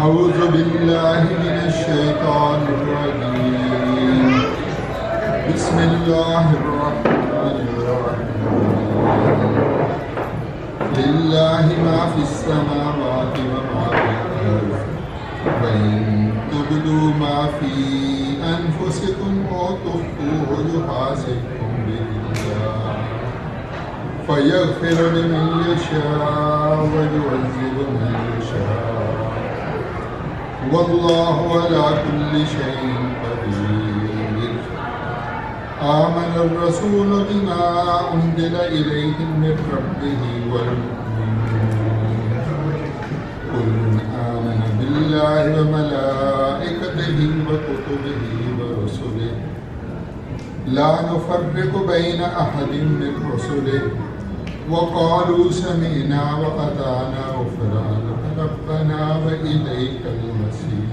أعوذ بالله من الشيطان الرجيم بسم الله الرحمن الرحيم لله ما في السماوات وما في الأرض وإن تبدوا ما في أنفسكم أو تخفوه يحاسبكم به الله فيغفر لمن يشاء ويعذب من يشاء والله على كل شيء قدير آمن الرسول بما أنزل إليه من ربه والمؤمنون كل آمن بالله وملائكته وكتبه ورسله لا نفرق بين أحد من رسله وقالوا سمعنا وأطعنا غفرانك ربنا وإليك المصير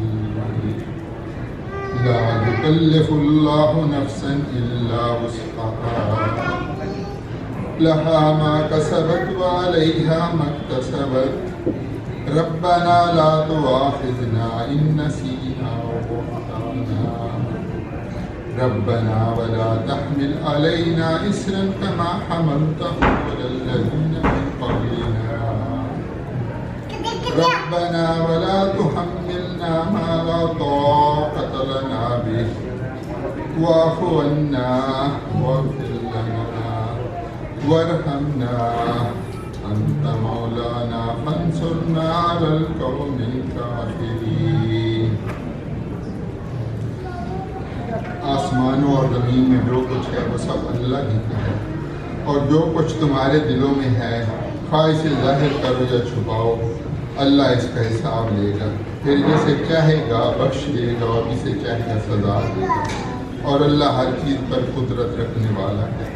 لا يكلف الله نفسا إلا وسعها لها ما كسبت وعليها ما اكتسبت ربنا لا تؤاخذنا إن نسينا وأخطأنا ربنا ولا تحمل علينا إصرا كما حملته على الذين من قبلنا ربنا ولا تحملنا ما لا طاقة لنا به واعف عنا واغفر لنا وارحمنا أنت مولانا فانصرنا على القوم الكافرين آسمانوں اور زمین میں جو کچھ ہے وہ سب اللہ ہی کا ہے، اور جو کچھ تمہارے دلوں میں ہے خواہ اسے ظاہر کرو یا چھپاؤ اللہ اس کا حساب لے گا، پھر جسے چاہے گا بخش دے گا اور جسے چاہے گا سزا دے گا، اور اللہ ہر چیز پر قدرت رکھنے والا ہے۔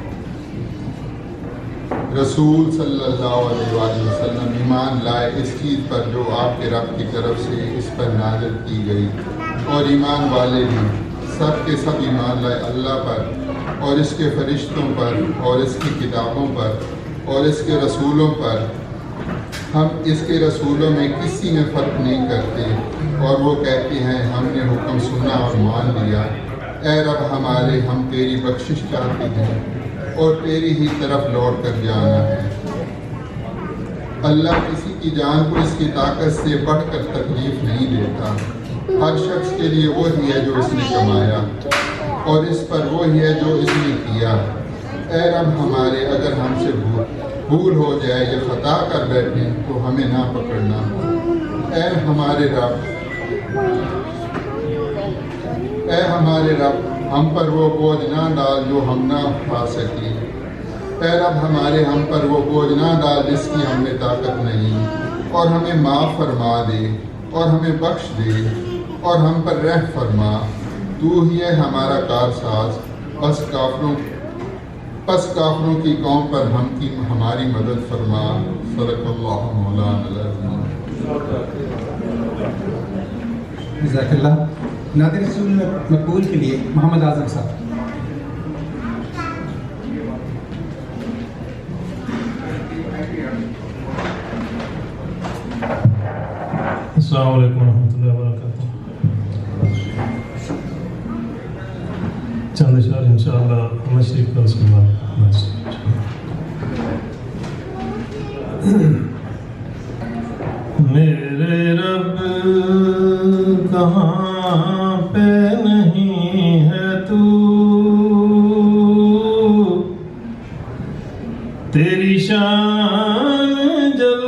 رسول صلی اللہ علیہ وآلہ وسلم ایمان لائے اس چیز پر جو آپ کے رب کی طرف سے اس پر نازل کی گئی، اور ایمان والے بھی سب کے سب ایمان لائے اللہ پر اور اس کے فرشتوں پر اور اس کی کتابوں پر اور اس کے رسولوں پر۔ ہم اس کے رسولوں میں کسی میں فرق نہیں کرتے، اور وہ کہتے ہیں ہم نے حکم سنا اور مان لیا۔ اے رب ہمارے، ہم تیری بخشش چاہتے ہیں اور تیری ہی طرف لوٹ کر جانا ہے۔ اللہ کسی کی جان کو اس کی طاقت سے بڑھ کر تکلیف نہیں دیتا۔ ہر شخص کے لیے وہی ہے جو اس نے کمایا، اور اس پر وہی ہے جو اس نے کیا۔ اے رب ہمارے، اگر ہم سے بھول ہو جائے یا خطا کر بیٹھیں تو ہمیں نہ پکڑنا۔ اے ہمارے رب ہم پر وہ بوجھ نہ ڈال جو ہم نہ اٹھا سکیں۔ اے رب ہمارے، ہم پر وہ بوجھ نہ ڈال جس کی ہم میں طاقت نہیں، اور ہمیں معاف فرما دے اور ہمیں بخش دے اور ہم پر رحم فرما۔ تو ہی ہے ہمارا کارساز، پس کافروں کی قوم پر ہماری مدد فرما۔ صدق اللہ مولانا العظیم۔ جزاک اللہ۔ نادر رسول مقبول کے لیے محمد اعظم صاحب۔ السلام علیکم ورحمۃ اللہ وبرکاتہ۔ چند اشعار انشاءاللہ ہمیں شریف کا اس کے بعد میرے رب کہاں پہ نہیں ہے تو، تیری شان جل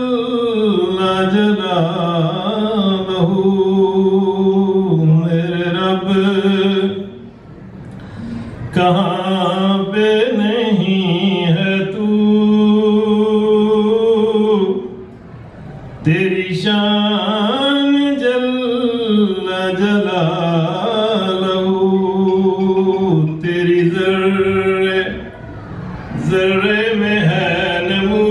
تیری شان جل جلالہ تیری ذرے ذرے میں ہے نمو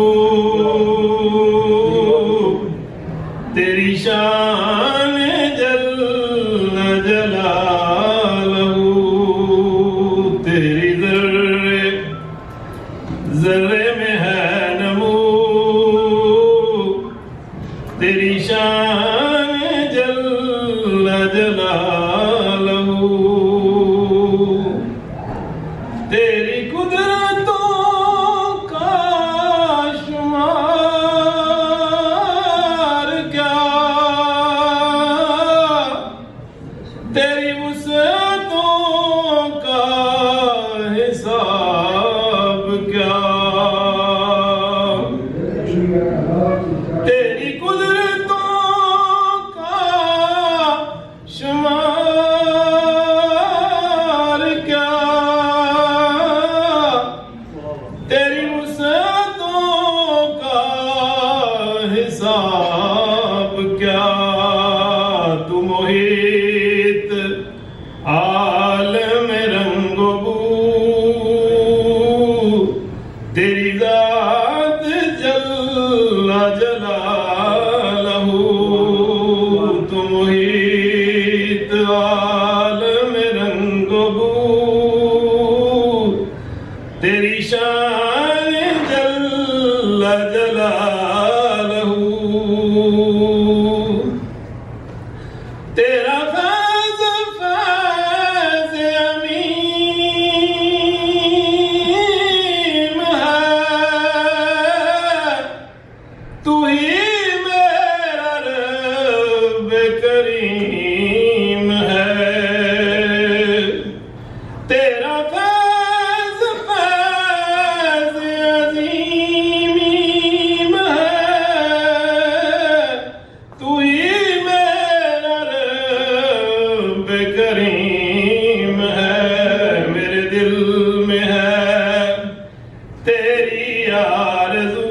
تیری شان جل جلالہ تیری ذرے ذرے میں ہے نمو تیری شان جل جلالہ تیری قدرتوں کا شمار کیا تیری وسعتوں کا حساب کیا تیری قدرتوں کا شمار کیا تیری وسعتوں کا حساب کیا تو محیط عالم رنگ و بو تیری ذات جل جلالہ تو محیط عالم رنگ و بو تیری شان جل جلالہ تیرا فیض فیض عمیم ہے تو ہی میرا رب کریم ہے تیرا فیض فیض عظیم ہے تو ہی میرا رب کریم ہے میرے دل میں ہے تیری آرزو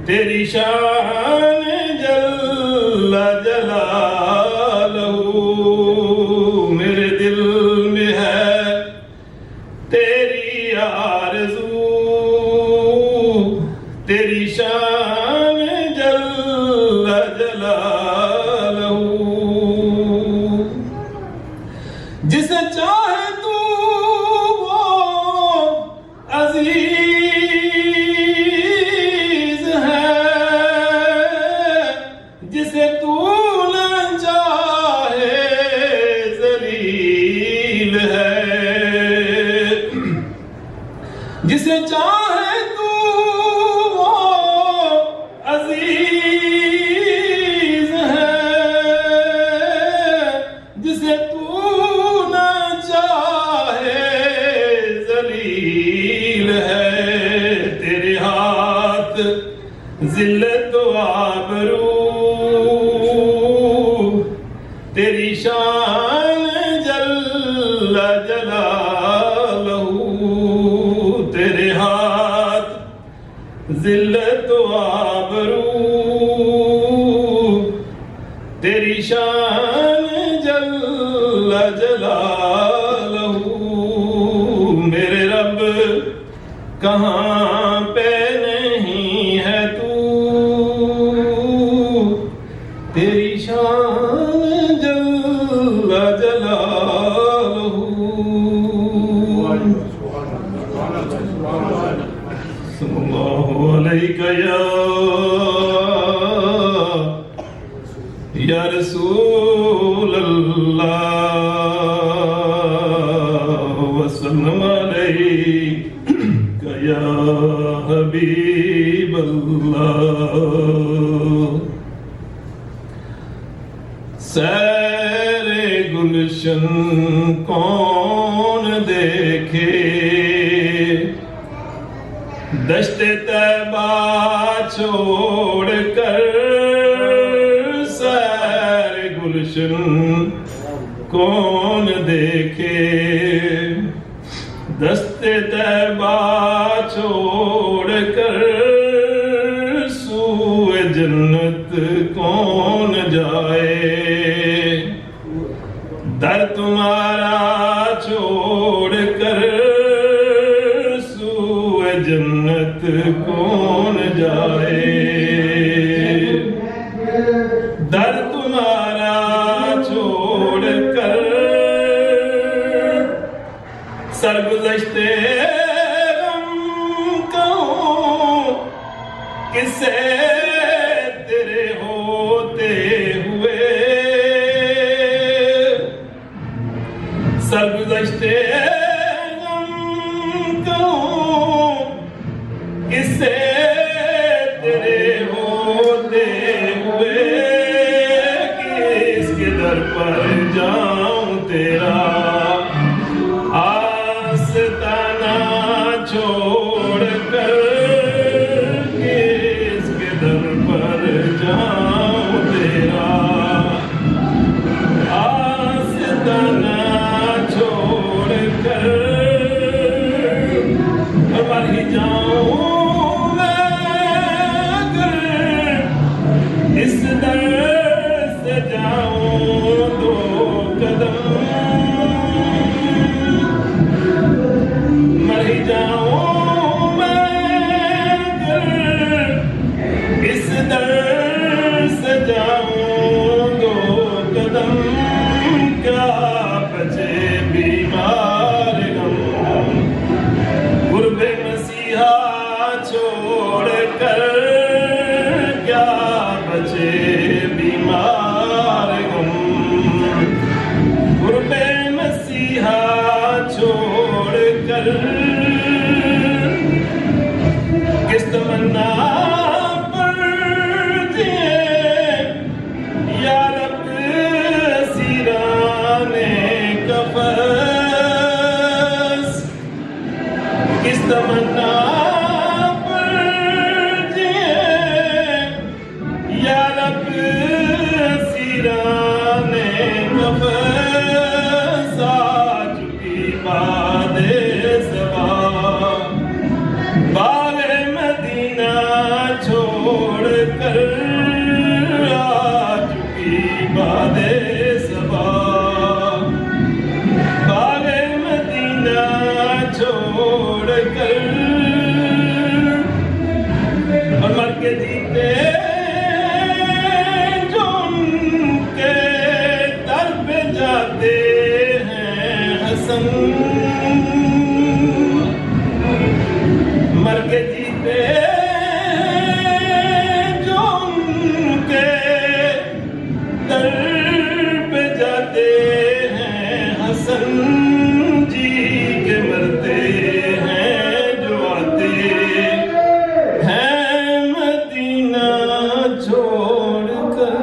تیری شان جل جلالہ میرے دل میں ہے تیری آرزو تیری شان جل جلالہ جسے چاہے تو وہ عزیز ہے جسے تو نہ چاہے ذلیل ہے جسے چاہے تو وہ عزیز ہے جسے تو نہ چاہے ذلیل ہے تیرے ہاتھ ذلت و آبرو تیری شان جل جلالہ تیرے ہاتھ ذلت و آبرو تیری شان جل جلالہ میرے رب کہاں پہ نہیں ہے تو تیری شان جل جلالہ صلی اللہ علیہ یا رسول اللہ وسلم علیک یا حبیب اللہ سیر گلشن کون دیکھے دشت طیبہ چھوڑ کر سیر گلشن کون دیکھے دست طیبہ چھوڑ کر کون جائے در تمہارا چھوڑ کر سرگزشتے غم کہوں کسے تیرے ہوتے ہوئے سرگزشتے غم کہوں کسے تیرے ہوتے ہوئے کس کے در پر جاؤں تیرا چھوڑ کر کس کے در پر جاؤں تیرا آستانہ چھوڑ کر مر ہی جاؤں میں اگر اس در سے جاؤں دو قدم مر ہی جاؤں میں اگر اس در سے جاؤں دو قدم کیا بچے بیمار غم قرب مسیحا چھوڑ کر کیا بچے بیمار غم قرب مسیحا چھوڑ کر کس تمنا پر جئے یا رب سیران قفس کس تمنا پر جئے یا رب سیران قفس آ چکی باد سبا باغ مدینہ چھوڑ کر آ چکی باد سبا باغ مدینہ چھوڑ کر اور مر کے جیتے جو ان کے در پہ جاتے ہیں حسن مر کے جیتے جو ان کے در پہ جاتے ہیں حسن جی کے مرتے ہیں جو آتے ہیں مدینہ چھوڑ کر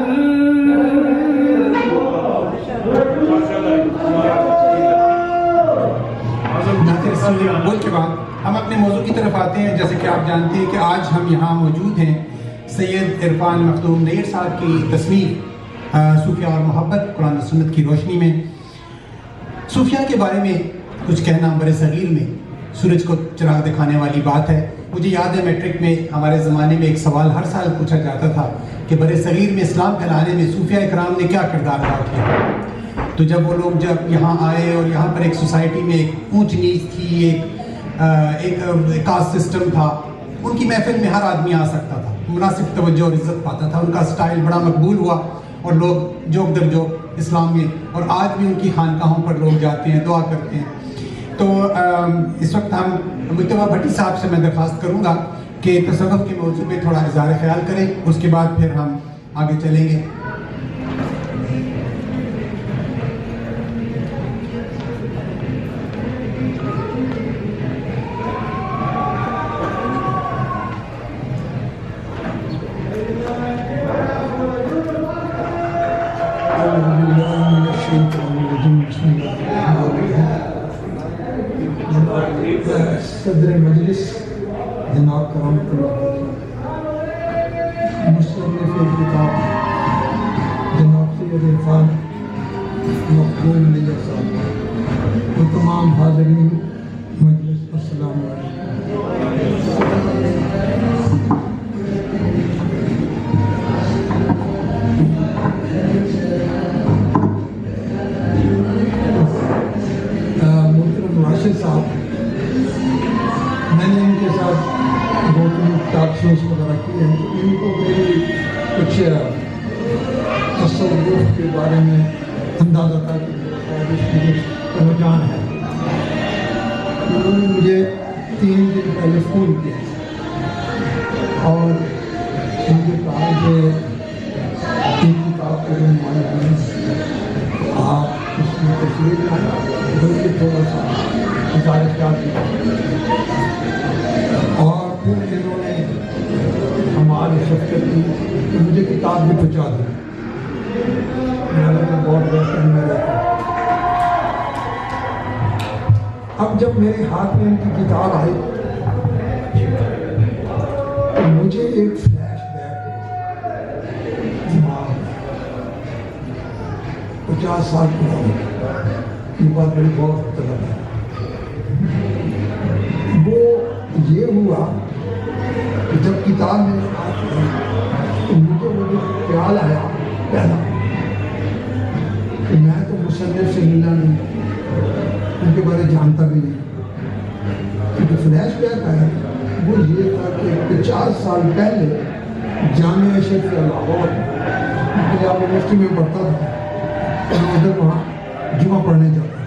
بول کے بعد ہم اپنے موضوع کی طرف آتے ہیں. جیسے کہ آپ جانتے ہیں کہ آج ہم یہاں موجود ہیں سید عرفان مخدوم نیر صاحب کی تصنیف صوفیہ اور محبت قرآن و سنت کی روشنی میں. صوفیہ کے بارے میں کچھ کہنا بر صغیر میں سورج کو چراغ دکھانے والی بات ہے. مجھے یاد ہے میٹرک میں ہمارے زمانے میں ایک سوال ہر سال پوچھا جاتا تھا کہ بر صغیر میں اسلام پھیلانے میں صوفیہ اکرام نے کیا کردار ادا کیا. تو جب وہ لوگ جب یہاں آئے اور یہاں پر ایک سوسائٹی میں ایک اونچ نیچ تھی, ایک کاسٹ سسٹم تھا, ان کی محفل میں ہر آدمی آ سکتا تھا, مناسب توجہ اور عزت پاتا تھا. ان کا سٹائل بڑا مقبول ہوا اور لوگ جوک در جوک اسلام میں, اور آج بھی ان کی خانقاہوں پر لوگ جاتے ہیں, دعا کرتے ہیں. تو اس وقت ہم مجتبیٰ بھٹی صاحب سے میں درخواست کروں گا کہ تصوف کے موضوع پہ تھوڑا اظہار خیال کریں, اس کے بعد پھر ہم آگے چلیں گے. صدر مجلس جناب کرم مصنف کتاب جناب سید عرفان مخدوم نیر صاحب اور تمام حاضرین مجلس, السلام محترم راشد صاحب, میں نے ان کے ساتھ 2-3 ٹاکشوز وغیرہ کیے ہیں، تو ان کو میری کچھ تصوف کے بارے میں اندازہ تھا کہ شاید اس کی کچھ رجحان ہے۔ انہوں نے مجھے 3 دن پہلے فون کیا اور مجھے کہا کہ ان کتاب کے نمائندگی آپ اس میں تشریف لائیں، بلکہ تھوڑا سا گزارشات کی، اور پھر انہوں نے ہماری شفقت کی کہ مجھے کتاب بھی پہنچا دی۔ میں بہت بہترین میں رہتا ہوں۔ اب جب میرے ہاتھ میں ان کی کتاب آئی تو مجھے ایک فلیش بیک دماغ میں 50 سال پرانی یہ بات بڑی بہت طلب ہے۔ وہ یہ ہوا کہ جب کتاب میرے ہاتھ میں تو مجھے خیال آیا پہلا کہ میں تو مصنف سے ملا نہیں، ان کے بارے جانتا بھی نہیں، کیونکہ فلیش بیک آیا وہ یہ تھا کہ 50 سال پہلے جامعہ شریف لاہور پنجاب یونیورسٹی میں پڑھتا تھا، میں ادھر وہاں جمعہ پڑھنے جاتا تھا،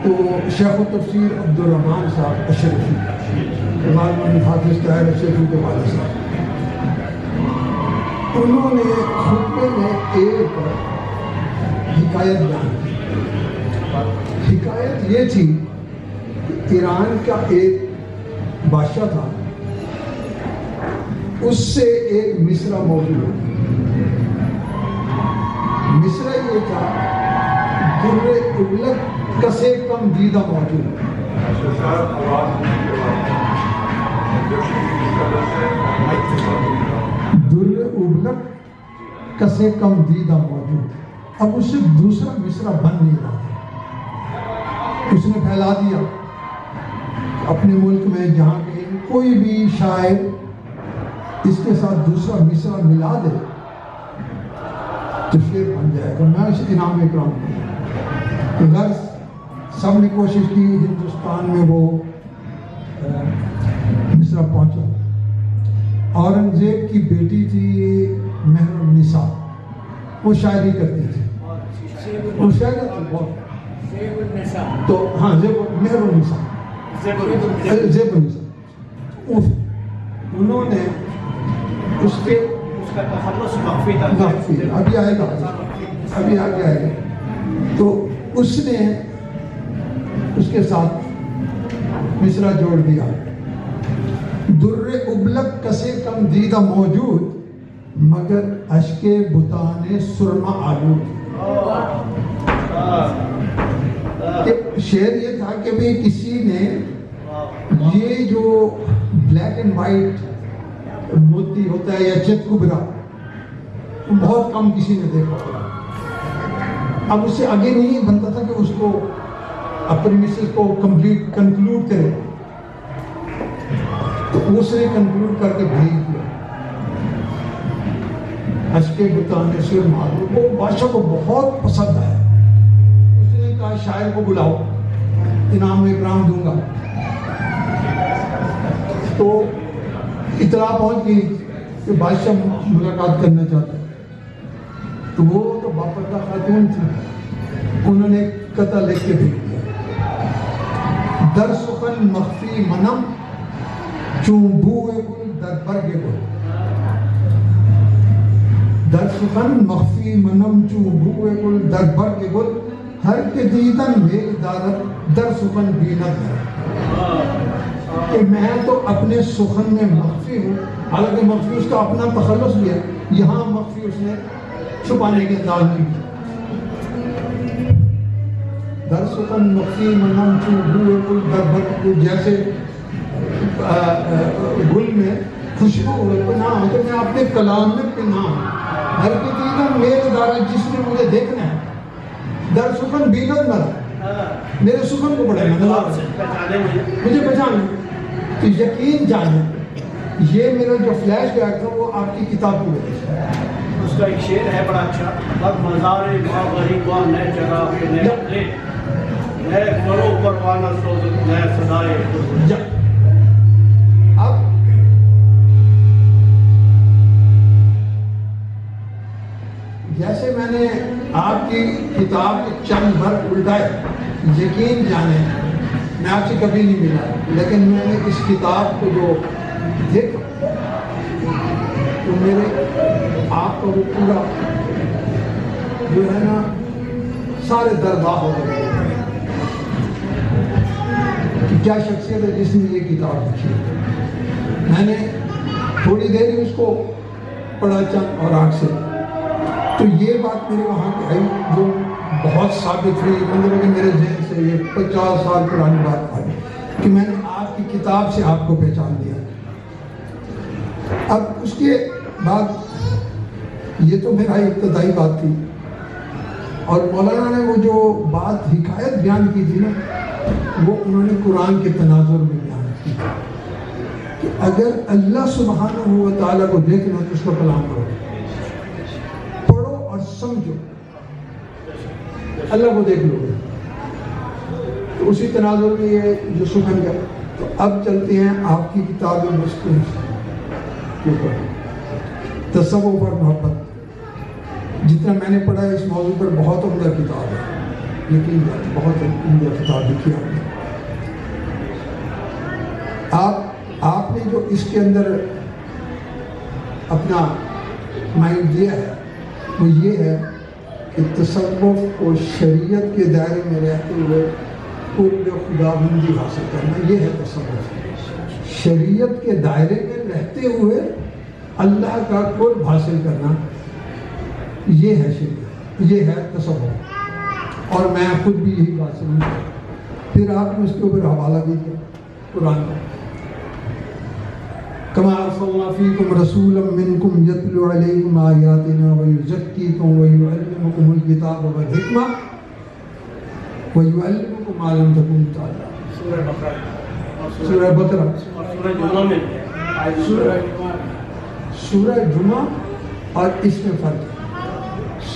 تو شیخ التفسیر عبدالرحمن صاحب اشرفی، غالباً حافظ طاہر اشرفی کے والد صاحب، انہوں نے خطبے میں ایک حکایت بیان کی۔ حکایت یہ تھی کہ ایران کا ایک بادشاہ تھا، اس سے ایک مصرع موجود ہو۔ مصرع یہ تھا در ابلک کسے کم دیدہ موجود۔ در ابلک کسے کم دیدہ موجود۔ اب اس سے دوسرا مصرع بن نہیں رہا تھا، اس نے پھیلا دیا اپنے ملک میں جہاں کہیں کوئی بھی شاعر اس کے ساتھ دوسرا مصرع ملا دے تو شعر بن جائے گا۔ میں اس انعام اکرام کروں۔ غرض سب نے کوشش کی، ہندوستان میں وہ مصرع پہنچا۔ اورنگزیب کی بیٹی تھی مہر النساء، وہ شاعری کرتی تھی، وہ شاعر تھی بہت، تو ہاں مہر النساء، زیب النساء، انہوں نے اس کے ابھی آئے گا، ابھی آگے آئے گا، تو اس نے اس کے ساتھ مصرع جوڑ دیا، در ابلک کسے کم دیدہ موجود مگر اشک بتانے سرما آلود۔ شعر یہ تھا کہ بھئی کسی نے یہ جو بلیک اینڈ وائٹ موتی ہوتا ہے یا چت کبرا بہت کم کسی نے دیکھا، اب اس سے آگے نہیں بنتا تھا کہ اس کو اپنی مسز کو کمپلیٹ کنکلوڈ کرے، تو اس نے کنکلوڈ کر کے بھیج دیا اشک بتانے سے معلوم۔ وہ بادشاہ کو بہت پسند آیا، اس نے کہا شاعر کو بلاؤ، انعام اکرام دوں گا۔ تو اطلاع پہنچ گئی کہ بادشاہ ملاقات کرنا چاہتا ہے، تو وہ تو باپردہ خاتون تھی، انہوں نے قطع لکھ کے بھیج دیا، در سخن مخفی منم چون بوئے گل در برگ گل، در سخن مخفی منم چون بوئے گل در برگ گل، ہر کے دیدن میل دارت در سخن بیند ہے، کہ میں تو اپنے سخن میں مخفی ہوں، حالانکہ مخفی اس کا اپنا تخلص بھی ہے، یہاں مخفی اس نے چھپانے کے انداز نہیں کیا۔ در سخن مخفی منم چون بوئے گل در برگ گل، جیسے گل میں خوشبو پناہ تو میں اپنے کلام میں پناہ ہوں، ہر کی دیدن میل دارا جس نے مجھے دیکھنا ہے، در سخن بیند مرا، میرے سخن کو پڑھے مجھے پہچانے، تو یقین جانے یہ میرا جو فلیش بیک تھا وہ آپ کی کتاب کی وجہ سے۔ اس کا ایک شعر ہے بڑا اچھا، بد مزار ماں غریباں نئے چراغ نئے نئے مرو پروانہ سوز نئے صدائے کتاب کے چند بھر الٹائے. یقین جانیں میں آپ سے کبھی نہیں ملا, لیکن میں نے اس کتاب کو جو دیکھا تو میرے آپ کا وہ پورا جو ہے نا سارے دربار ہو گئے کہ کیا شخصیت ہے جس نے یہ کتاب لکھی. میں نے تھوڑی دیر ہی اس کو پڑھا چند اور آنکھ سے, تو یہ بات میرے وہاں کی آئی جو بہت ثابت ہوئی, مطلب کہ میرے ذہن سے یہ 50 سال پرانی بات آئی کہ میں نے آپ کی کتاب سے آپ کو پہچان دیا. اب اس کے بعد یہ تو میرا ابتدائی بات تھی, اور مولانا نے وہ جو بات حکایت بیان کی تھی نا, وہ انہوں نے قرآن کے تناظر میں بیان کی کہ اگر اللہ سبحانہ و تعالیٰ کو دیکھنا تو اس کو کلام کرو, پڑھو اور سمجھو, اللہ کو دیکھ لو گے. تو اسی تناظر میں یہ جو سخن گیا. تو اب چلتے ہیں آپ کی کتاب مستقل کے اوپر, تصوف اور محبت. جتنا میں نے پڑھا ہے اس موضوع پر بہت عمدہ کتاب ہے, یقین جانیں بہت عمدہ کتاب لکھی آپ نے. آپ نے جو اس کے اندر اپنا مائنڈ دیا ہے وہ یہ ہے کہ تصوف کو شریعت کے دائرے میں رہتے ہوئے قرب خدا بندی حاصل کرنا, یہ ہے تصوف. شریعت کے دائرے میں رہتے ہوئے اللہ کا قرب حاصل کرنا, یہ ہے شریعت, یہ ہے تصوف. اور میں خود بھی یہی بات سمجھتا ہوں. پھر آپ نے اس کے اوپر حوالہ بھی دیا قرآن کا, کما ارسلنا فیکم رسولا منکم یتلو علیکم آیاتنا ویزکیکم ویعلمکم الکتاب والحکمہ ویعلمکم ما لم تکونوا تعلمون. سورہ بقرہ, سورہ جمعہ اور اس میں فرق ہے.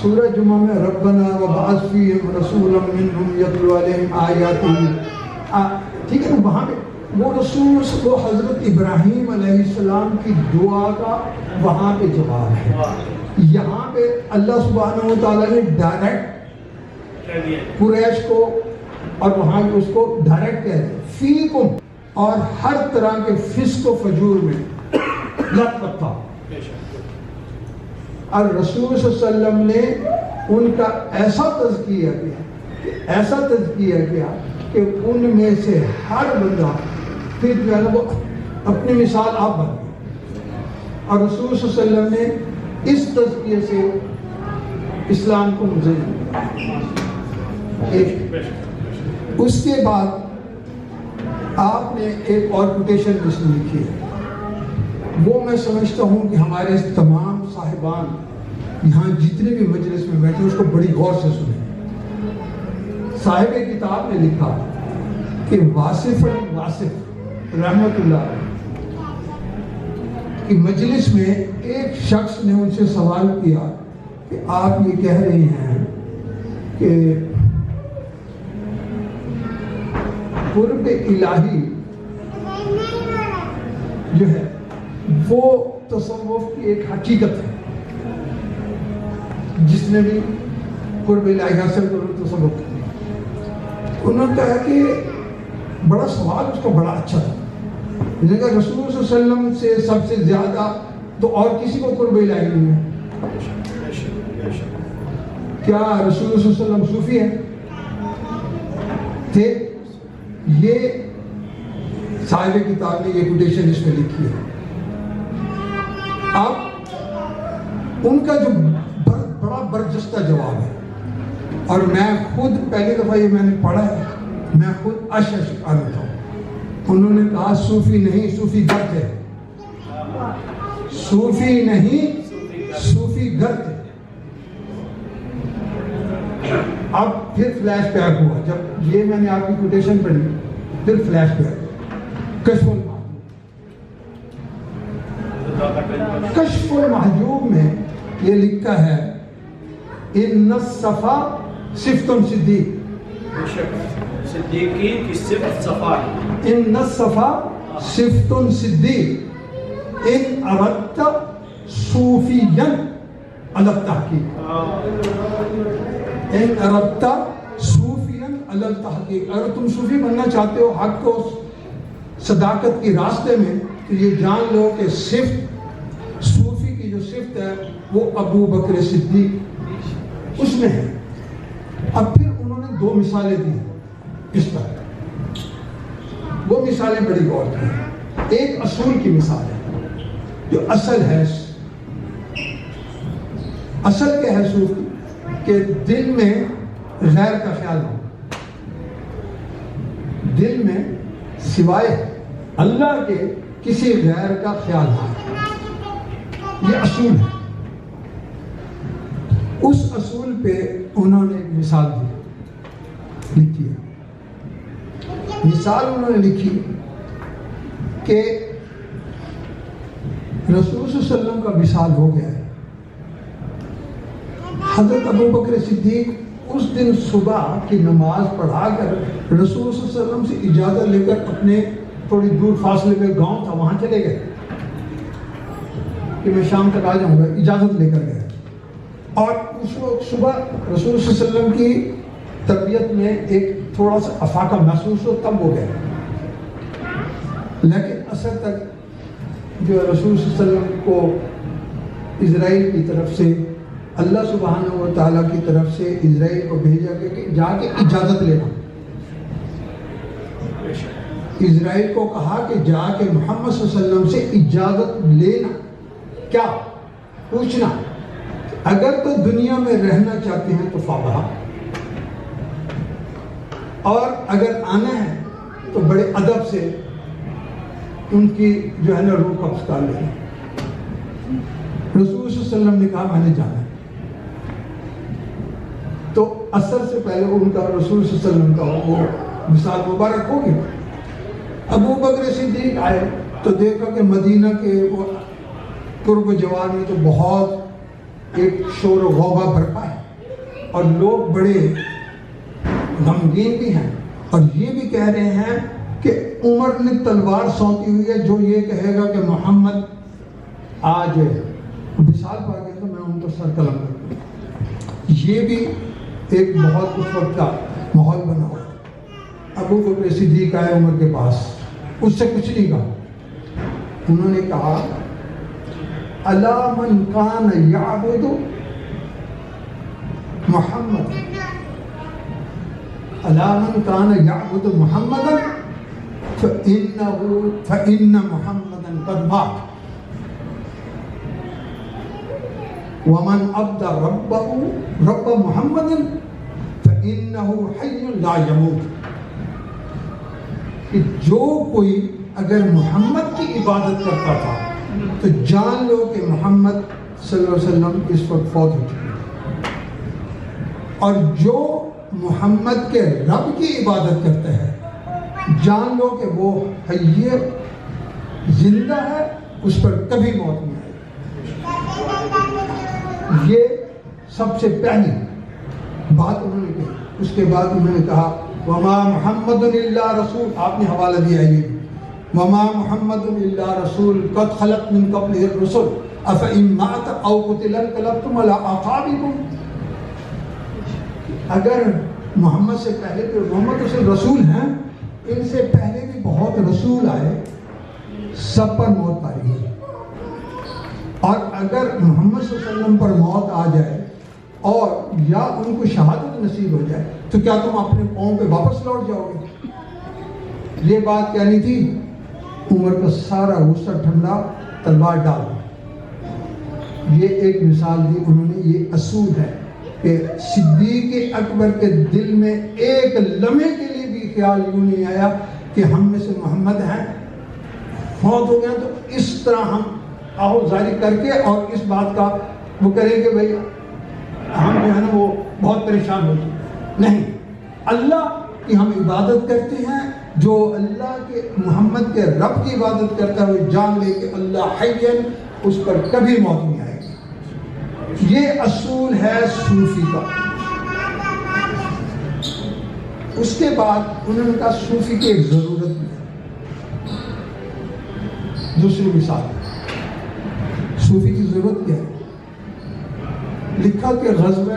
سورہ جمعہ میں ربنا وبعث فیہم رسولا منہم یتلو علیہم آیاتنا, ٹھیک ہے نا, وہاں پہ وہ رسول کو حضرت ابراہیم علیہ السلام کی دعا کا وہاں پہ جواب ہے. یہاں پہ اللہ سبحانہ و تعالیٰ نے ڈائریکٹ قریش کو اور وہاں پہ اس کو ڈائریکٹ کہہ دیا فیکم, اور ہر طرح کے فسق و فجور میں لت پتا. اور رسول صلی اللہ علیہ وسلم نے ان کا ایسا تزکیہ کیا کہ ان میں سے ہر بندہ پھر جو ہے نا وہ اپنی مثال آپ بن گئے. اور رسول صلی اللہ علیہ وسلم نے اس تزکیے سے اسلام کو مزین کیا. اس کے بعد آپ نے ایک اور کوٹیشن جس نے لکھی ہے, وہ میں سمجھتا ہوں کہ ہمارے تمام صاحبان یہاں جتنے بھی مجلس میں بیٹھے اس کو بڑی غور سے سنیں. صاحب کتاب نے لکھا کہ واصف رحمت اللہ کی مجلس میں ایک شخص نے ان سے سوال کیا کہ آپ یہ کہہ رہے ہیں کہ قرب الہی جو ہے وہ تصوف کی ایک حقیقت ہے, جس نے بھی قرب الہی حاصل کرو تصوف. انہوں نے کہا کہ بڑا سوال اس کا بڑا اچھا تھا. رسول صلی اللہ علیہ وسلم سے سب سے زیادہ تو اور کسی کو قرب الہی نہیں ہے. کیا رسول صلی اللہ علیہ وسلم صوفی ہیں تھے؟ یہ صاحب کتاب نے یہ کوٹیشن اس میں لکھی ہے. اب ان کا جو بڑا برجستہ جواب ہے, اور میں خود پہلی دفعہ یہ میں نے پڑھا ہے, میں خود اشعار تھا. انہوں نے کہا صوفی نہیں, صوفی گرد ہے. صوفی نہیں, صوفی گرد ہے. اب پھر فلیش بیک ہوا, جب یہ میں نے آپ کی کوٹیشن پڑھی پھر فلیش بیک. کشف المحجوب میں یہ لکھا ہے ان الصفا صفت صدیق, صدیقین کی صفت صفا ہے. ان الصفا صفت صدیق ان اردت صوفیا علی التحقیق. ان اربتا صوفیاً علی التحقیق، اگر تم صوفی بننا چاہتے ہو حق کو صداقت کی راستے میں، تو یہ جان لو کہ صفت صوفی کی جو صفت ہے وہ ابو بکر صدیق اس میں ہے۔ اب پھر انہوں نے 2 مثالیں دی اس پر، وہ مثالیں بڑی غور کی۔ ایک اصول کی مثال ہے جو اصل ہے، اصل کیا ہے صوفی کہ دل میں غیر کا خیال ہو، دل میں سوائے اللہ کے کسی غیر کا خیال نہ ہو، یہ اصول ہے۔ اس اصول پہ انہوں نے ایک مثال دی، لکھی ہے۔ مثال انہوں نے لکھی کہ رسول صلی اللہ علیہ وسلم کا وصال ہو گیا ہے۔ حضرت ابو بکر صدیق اس دن صبح کی نماز پڑھا کر رسول صلی اللہ علیہ وسلم سے اجازت لے کر اپنے تھوڑی دور فاصلے پہ گاؤں تھا وہاں چلے گئے کہ میں شام تک آ جاؤں گا، اجازت لے کر گئے۔ اور اس وقت صبح رسول صلی اللہ علیہ وسلم کی طبیعت میں ایک تھوڑا سا افاقہ محسوس ہو، تب ہو گیا، لیکن اثر تک جو رسول صلی اللہ علیہ وسلم کو اسرائیل کی طرف سے اللہ سبحانہ و تعالیٰ کی طرف سے اسرائیل کو بھیجا کہ جا کے اجازت لینا۔ اسرائیل کو کہا کہ جا کے محمد صلی اللہ علیہ وسلم سے اجازت لینا، کیا پوچھنا، اگر تو دنیا میں رہنا چاہتے ہیں تو فابہا، اور اگر آنا ہے تو بڑے ادب سے ان کی جو ہے نا روح قبض کر لیں۔ رسول صلی اللہ علیہ وسلم نے کہا میں نے جانا ہے، تو اثر سے پہلے ان کا رسول صلی اللہ علیہ وسلم کا وہ مثال مبارک ہو گیا۔ ابو بکر صدیق آئے تو دیکھا کہ مدینہ کے وہ قرب جوار میں تو بہت ایک شور و غوغا برپا ہے، اور لوگ بڑے غمگین بھی ہیں، اور یہ بھی کہہ رہے ہیں کہ عمر نے تلوار سونتی ہوئی ہے، جو یہ کہے گا کہ محمد آج وصال پا گئے تو میں ان کو سر قلم کر دوں۔ یہ بھی ایک بہت اس وقت کا ماحول بنا ہوا۔ ابو بکر صدیق آئے عمر کے پاس، اس سے کچھ نہیں کہا، انہوں نے کہا الا من کان یعبد محمد، الا من کان یعبد محمدا فإن محمدا قد مات ومن عبد رب محمد فإنه حي لا يموت، کہ جو کوئی اگر محمد کی عبادت کرتا تھا تو جان لو کہ محمد صلی اللہ علیہ وسلم اس وقت فوت ہو چکے ہیں، اور جو محمد کے رب کی عبادت کرتا ہے جان لو کہ وہ حی زندہ ہے، اس پر کبھی موت نہیں آئے۔ یہ سب سے پہلی بات انہوں نے کہی۔ اس کے بعد انہوں نے کہا وما محمد الا رسول، آپ نے حوالہ دیا ہے یہ، وما محمد الا رسول قد خلت من قبلہ الرسل افإن مات او قتل انقلبتم علی اعقابکم، اگر محمد سے پہلے تو محمد تو صرف رسول ہیں، ان سے پہلے بھی بہت رسول آئے، سب پر موت پائی ہے، اور اگر محمد صلی اللہ علیہ وسلم پر موت آ جائے اور یا ان کو شہادت نصیب ہو جائے تو کیا تم اپنے قوم پہ واپس لوٹ جاؤ گے؟ یہ بات کہنی تھی، عمر کا سارا غصہ ٹھنڈا، تلوار ڈال دی۔ یہ ایک مثال دی انہوں نے، یہ اصول ہے کہ صدیق اکبر کے دل میں ایک لمحے کے لیے بھی خیال یوں نہیں آیا کہ ہم میں سے محمد ہیں، فوت ہو گئے تو اس طرح ہم آہو ظاہری کر کے اور اس بات کا وہ کریں کہ بھئی ہم جو ہے نا وہ بہت پریشان ہو چکے، نہیں، اللہ کی ہم عبادت کرتے ہیں، جو اللہ کے محمد کے رب کی عبادت کرتا ہے وہ جان لے کہ اللہ حی، اس پر کبھی موت نہیں آئے گی۔ یہ اصول ہے صوفی کا۔ اس کے بعد انہوں نے کہا صوفی کی ایک ضرورت بھی ہے۔ دوسری مثال، صوفی کی ضرورت کیا ہے؟ لکھا کہ غزوہ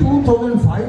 2005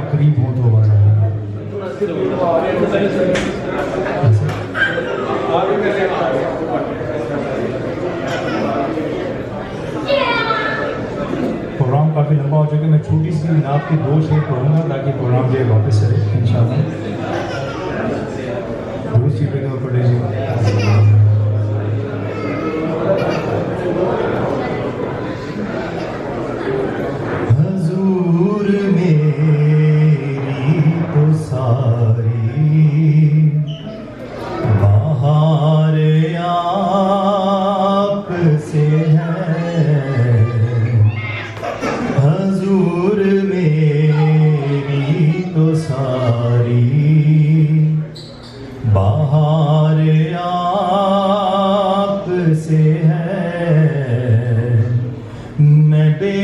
کے قریب ہوں تو آواز آ رہی پروگرام کافی لمبا ہو چکا ہے. میں چھوٹی سی نعت کی 2 شعر پڑھوں گا تاکہ پروگرام جو ہے واپس چلے انشاءاللہ. دوسری پہ تو پڑھ لیجیے. حضور میری تو ساری بہار آپ سے ہے. حضور میری تو ساری بہار آپ سے ہے. میں بے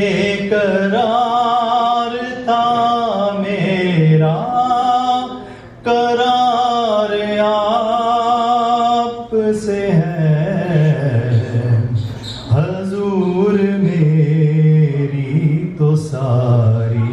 قرار تھا میرا قرار آپ سے ہے. حضور میری تو ساری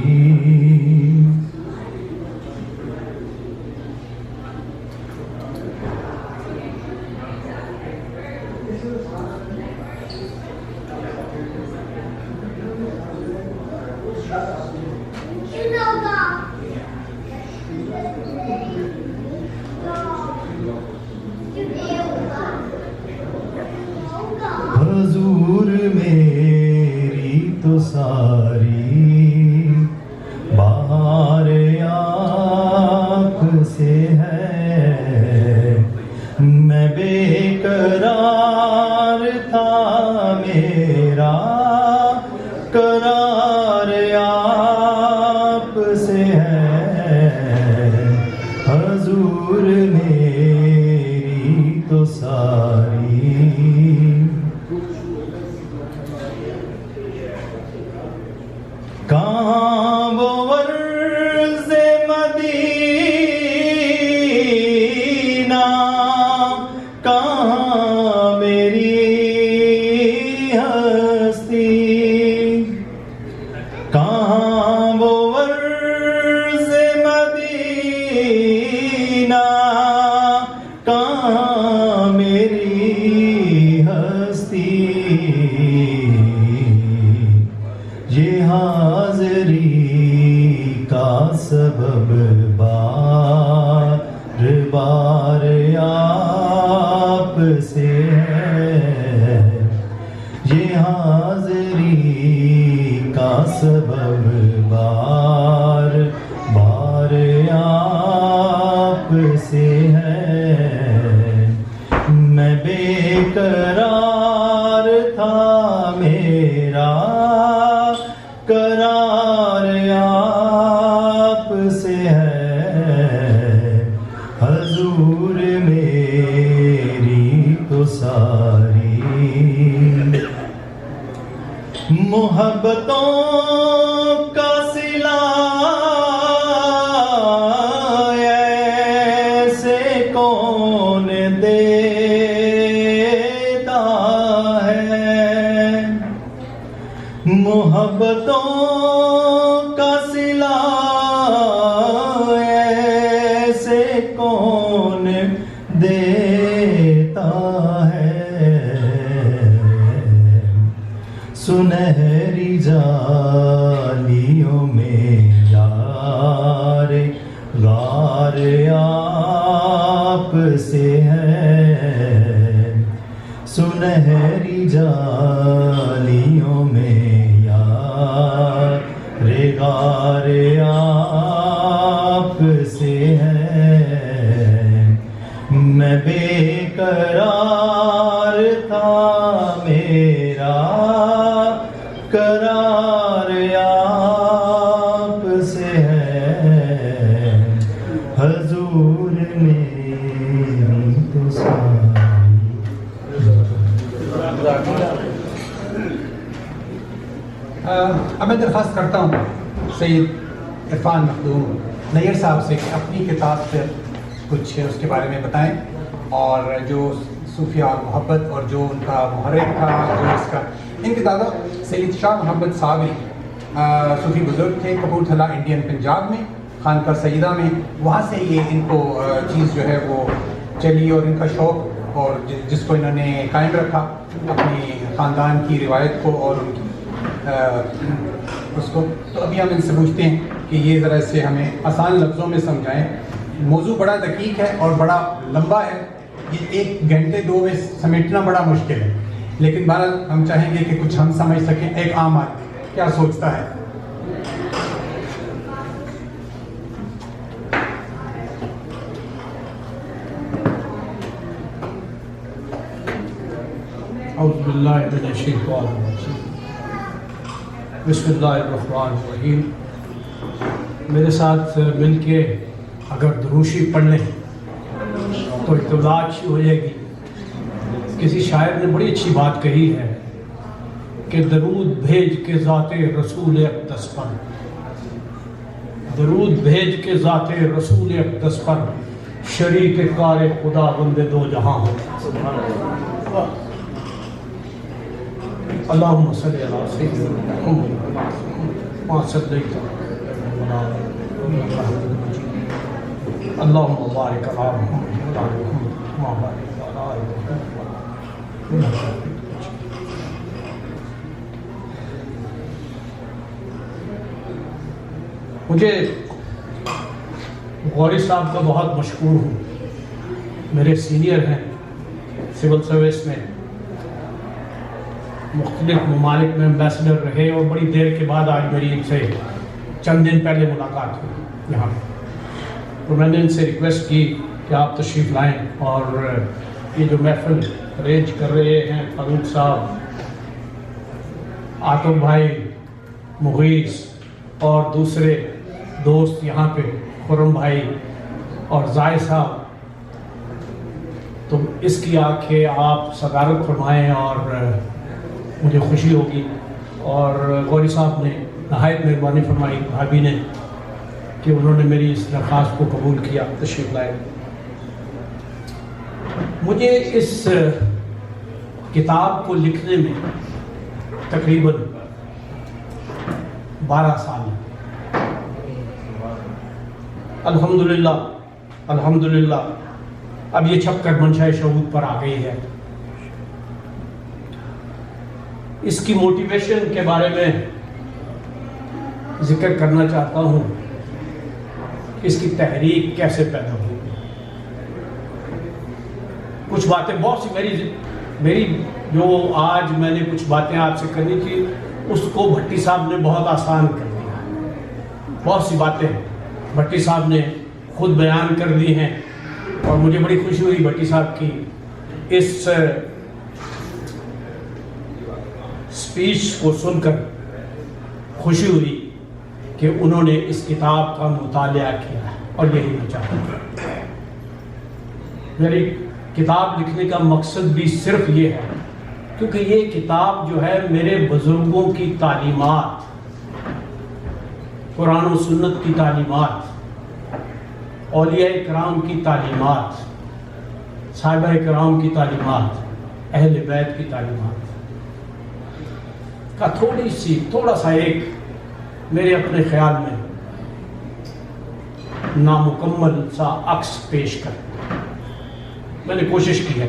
حضور میری تو ساری بہار آپ سے ہے. میں بے قرار تھا میرا قرار آپ سے ہے. حضور میری تو ساری کہاں وہ عرض مدینہ کہاں میری ہستی. کہاں وہ عرض مدینہ کہاں میری ہستی. یہ حاضری کا سبب بار بار آپ سے ہے. یہ حاضری کا سبب بار بار آپ سے ہے. میں بے قرار تھا میرا قرار آپ سے ہے. حضور میری تو ساری محبتوں کا صلہ ایسے کون دیتا ہے. محبتوں کا صلہ ایسے کون دیتا ہے. سنہری جالیوں میں یار غار آپ سے ہے. سنہری جالیوں میں یار غار آپ سے ہے. میں بے قرار تھا میرا قرار آپ سے ہے. حضور میری تو ساری. اب میں درخواست کرتا ہوں سید عرفان مخدوم نیئر صاحب سے کہ اپنی کتاب پر کچھ اس کے بارے میں بتائیں اور جو صوفیہ اور محبت اور جو ان کا محرک تھا جو اس کا ان کی دادا سید شاہ محمد صابری صوفی بزرگ تھے کپورتھلا انڈین پنجاب میں خانقاہ سیدہ میں. وہاں سے یہ ان کو چیز جو ہے وہ چلی اور ان کا شوق اور جس کو انہوں نے قائم رکھا اپنی خاندان کی روایت کو اور ان کی اس کو. تو ابھی ہم ان سے پوچھتے ہیں کہ یہ ذرا اس سے ہمیں آسان لفظوں میں سمجھائیں. موضوع بڑا دقیق ہے اور بڑا لمبا ہے, یہ 1 گھنٹے 2 میں سمیٹنا بڑا مشکل ہے, لیکن بہرحال ہم چاہیں گے کہ کچھ ہم سمجھ سکیں. ایک عام آدمی کیا سوچتا ہے؟ اعوذ باللہ من الشیطان الرجیم. بسم اللہ الرحمن الرحیم. میرے ساتھ مل کے اگر دروشی پڑھ لیں تو ابتدا اچھی ہو جائے گی. کسی شاعر نے بڑی اچھی بات کہی ہے کہ درود بھیج کے ذات رسول اقدس پر, درود بھیج کے ذات رسول اقدس پر, شریک کار خدا بندے دو جہاں ہو. اللہم صلی علی سیدنا محمد ما صلیت اللہم بارک علی محمد وعلی محمد ما بارک علی محمد. مجھے غوری صاحب کا بہت مشکور ہوں. میرے سینئر ہیں, سول سروس میں مختلف ممالک میں ایمبیسڈر رہے اور بڑی دیر کے بعد آج میری ان سے چند دن پہلے ملاقات ہوئی یہاں. تو میں نے ان سے ریکویسٹ کی کہ آپ تشریف لائیں اور یہ جو محفل ارینج کر رہے ہیں فاروق صاحب, عاطف بھائی, مغیث اور دوسرے دوست یہاں پہ خرم بھائی اور زائد صاحب, تو اس کی آنکھیں آپ صدارت فرمائیں اور مجھے خوشی ہوگی. اور غوری صاحب نے نہایت مہربانی فرمائی بھابھی نے کہ انہوں نے میری اس درخواست کو قبول کیا, تشریف لائے. مجھے اس کتاب کو لکھنے میں تقریباً 12 سال. الحمدللہ اب یہ چھپ کر منشا شہود پر آ گئی ہے. اس کی موٹیویشن کے بارے میں ذکر کرنا چاہتا ہوں, اس کی تحریک کیسے پیدا ہوئی. کچھ باتیں بہت سی میری جو آج میں نے کچھ باتیں آپ سے کرنی تھی اس کو بھٹی صاحب نے بہت آسان کر دیا. بہت سی باتیں بھٹی صاحب نے خود بیان کر دی ہیں اور مجھے بڑی خوشی ہوئی بھٹی صاحب کی اس سپیچ کو سن کر. خوشی ہوئی کہ انہوں نے اس کتاب کا مطالعہ کیا اور یہی میں چاہتا ہوں. میری کتاب لکھنے کا مقصد بھی صرف یہ ہے کیونکہ یہ کتاب جو ہے میرے بزرگوں کی تعلیمات, قرآن و سنت کی تعلیمات, اولیاء کرام کی تعلیمات, صحابہ کرام کی تعلیمات, اہل بیت کی تعلیمات کا تھوڑا سا ایک میرے اپنے خیال میں نامکمل سا عکس پیش کر میں نے کوشش کی ہے.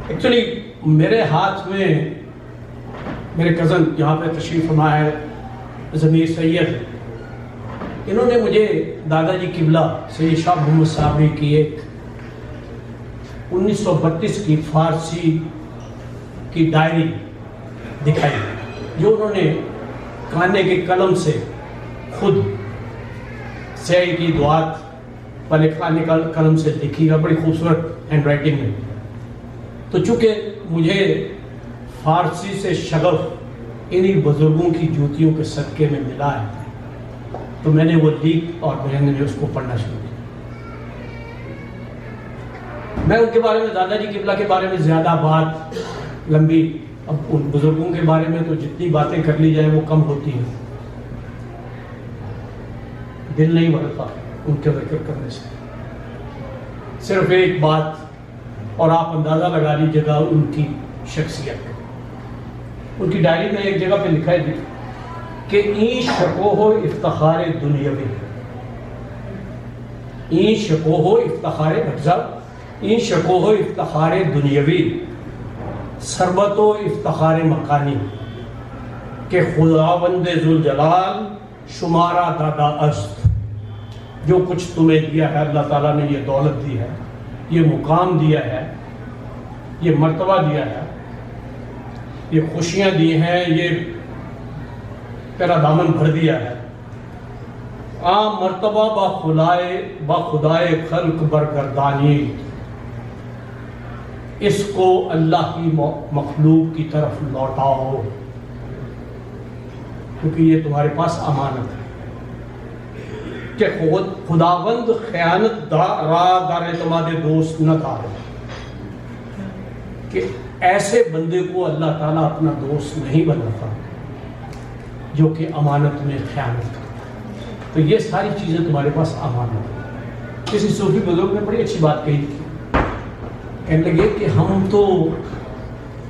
ایکچولی میرے ہاتھ میں میرے کزن یہاں پہ تشریف فرما ہے ضمیر سید, انہوں نے مجھے دادا جی قبلہ سید شاہ محمد صابری کی ایک 1932 کی فارسی کی ڈائری دکھائی جو انہوں نے کانے کے قلم سے خود سیاہی کی دعات والے کانے کا قلم سے لکھی ہے, بڑی خوبصورت ہینڈ رائٹنگ میں. تو چونکہ مجھے فارسی سے شغف انہی بزرگوں کی جوتیوں کے صدقے میں ملا ہے تو میں نے وہ لی اور میں نے اس کو پڑھنا شروع کیا. میں ان کے بارے میں دادا جی قبلہ کے بارے میں زیادہ بات لمبی, اب ان بزرگوں کے بارے میں تو جتنی باتیں کر لی جائیں وہ کم ہوتی ہیں, دل نہیں بھرتا ان کے ذکر کرنے سے. صرف ایک بات اور آپ اندازہ لگا لیجیے گا ان کی شخصیت. ان کی ڈائری میں ایک جگہ پہ لکھا ہے کہ این شکوہ افتخار دنیاوی، این شکوہ افتخار بھٹزا، این شکوہ افتخار دنیاوی ثروت و افتخار مکانی، کہ خداوند ذوالجلال شمارا دادا است، جو کچھ تمہیں دیا ہے اللہ تعالیٰ نے، یہ دولت دی ہے، یہ مقام دیا ہے، یہ مرتبہ دیا ہے، یہ خوشیاں دی ہیں، یہ تیرا دامن بھر دیا ہے، عام مرتبہ با خدائے خلق برگردانی، اس کو اللہ کی مخلوق کی طرف لوٹاؤ، کیونکہ یہ تمہارے پاس امانت ہے، کہ خداوند خیانت دار اعتماد دوست نہ دار، کہ ایسے بندے کو اللہ تعالیٰ اپنا دوست نہیں بناتا جو کہ امانت میں خیانت کرتا۔ تو یہ ساری چیزیں تمہارے پاس امانت ہے۔ کسی صوفی بزرگ نے بڑی اچھی بات کہی تھی، کہنے لگے کہ ہم تو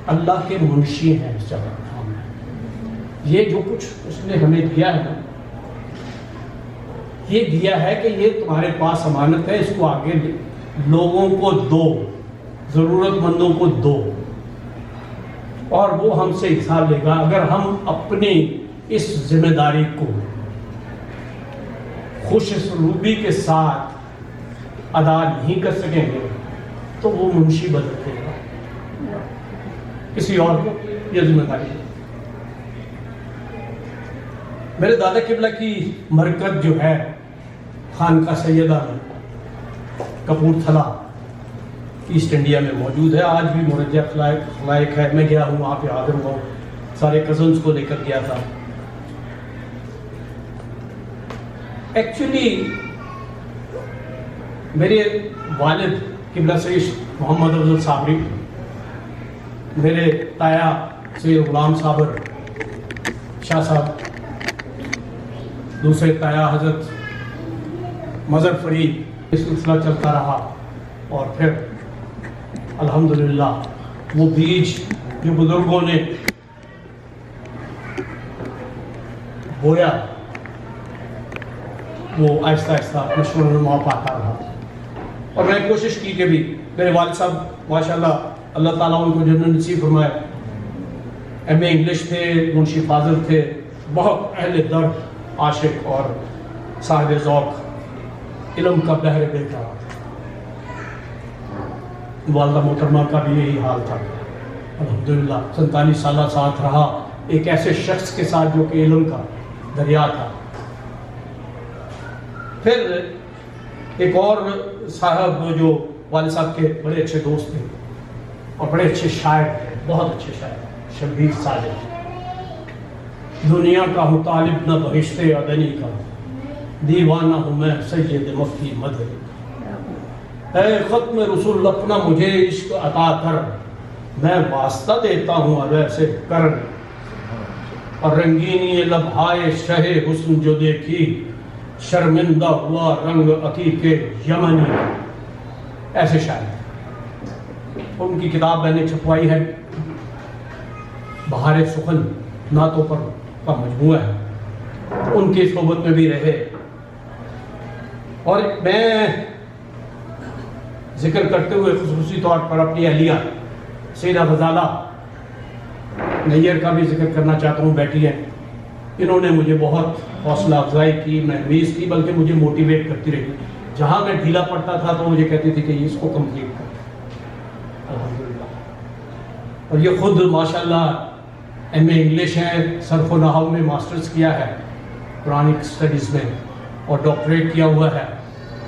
اللہ کے منشی ہیں اس جگہ، یہ جو کچھ اس نے ہمیں دیا ہے نا، یہ دیا ہے کہ یہ تمہارے پاس امانت ہے، اس کو آگے لوگوں کو دو، ضرورت مندوں کو دو، اور وہ ہم سے حساب لے گا۔ اگر ہم اپنی اس ذمہ داری کو خوش اسلوبی کے ساتھ ادا نہیں کر سکیں گے تو وہ منشی بدل دے گا، کسی اور کو یہ ذمہ داری ہے۔ میرے دادا قبلہ کی مرکز جو ہے خانقاہ سیدہ میں کپورتھلا ایسٹ انڈیا میں موجود ہے، آج بھی مرجع خلائق ہے۔ میں گیا ہوں وہاں پہ، حاضر ہوا ہوں، سارے کزنز کو لے کر گیا تھا۔ ایکچولی میرے والد قبلہ سید محمد افضل صابری، میرے تایا سید غلام صابر شاہ صاحب، دوسرے تایا حضرت مظہر فرید، یہ سلسلہ چلتا رہا، اور پھر الحمدللہ وہ بیج جو بزرگوں نے بویا وہ آہستہ آہستہ نشو و نما پاتا رہا۔ اور میں کوشش کی کہ بھی میرے والد صاحب ماشاءاللہ اللہ تعالیٰ ان کو جنت نصیب فرمائے، ایم اے انگلش تھے، منشی فاضل تھے، بہت اہل درد، عاشق اور صاحب ذوق، علم کا بحر بے قرار۔ والدہ محترمہ کا بھی یہی حال تھا، الحمدللہ 47 سالہ ساتھ رہا ایک ایسے شخص کے ساتھ جو کہ علم کا دریا تھا۔ پھر ایک اور صاحب جو والد صاحب کے بڑے اچھے دوست تھے اور بڑے اچھے شاعر تھے، بہت اچھے شاعر، شبیر صادق، دنیا کا ہوں طالب نہ بہشت عدنی کا، دیوانہ ہوں میں سید مفتی مدنی، اے ختم رسول اپنا مجھے عشق عطا کر، میں واسطہ دیتا ہوں اب ایسے کرن، اور رنگینی لبھائے شہ حسن جو دیکھی، شرمندہ ہوا رنگ عقیق یمنی۔ ایسے شاعر، ان کی کتاب میں نے چھپوائی ہے، بہار سخن نعتوں پر کا مجموعہ ہے، ان کی صحبت میں بھی رہے۔ اور میں ذکر کرتے ہوئے خصوصی طور پر اپنی اہلیہ سیدہ غزالہ نیئر کا بھی ذکر کرنا چاہتا ہوں، بیٹی ہے، انہوں نے مجھے بہت حوصلہ افزائی کی، محمیز کی، بلکہ مجھے موٹیویٹ کرتی رہی۔ جہاں میں ڈھیلا پڑتا تھا تو مجھے کہتی تھی کہ اس کو کمپلیٹ کر، الحمدللہ۔ اور یہ خود ماشاءاللہ ایم اے انگلش ہے، صرف و نحو میں ماسٹرز کیا ہے قرآنک اسٹڈیز میں، اور ڈاکٹریٹ کیا ہوا ہے،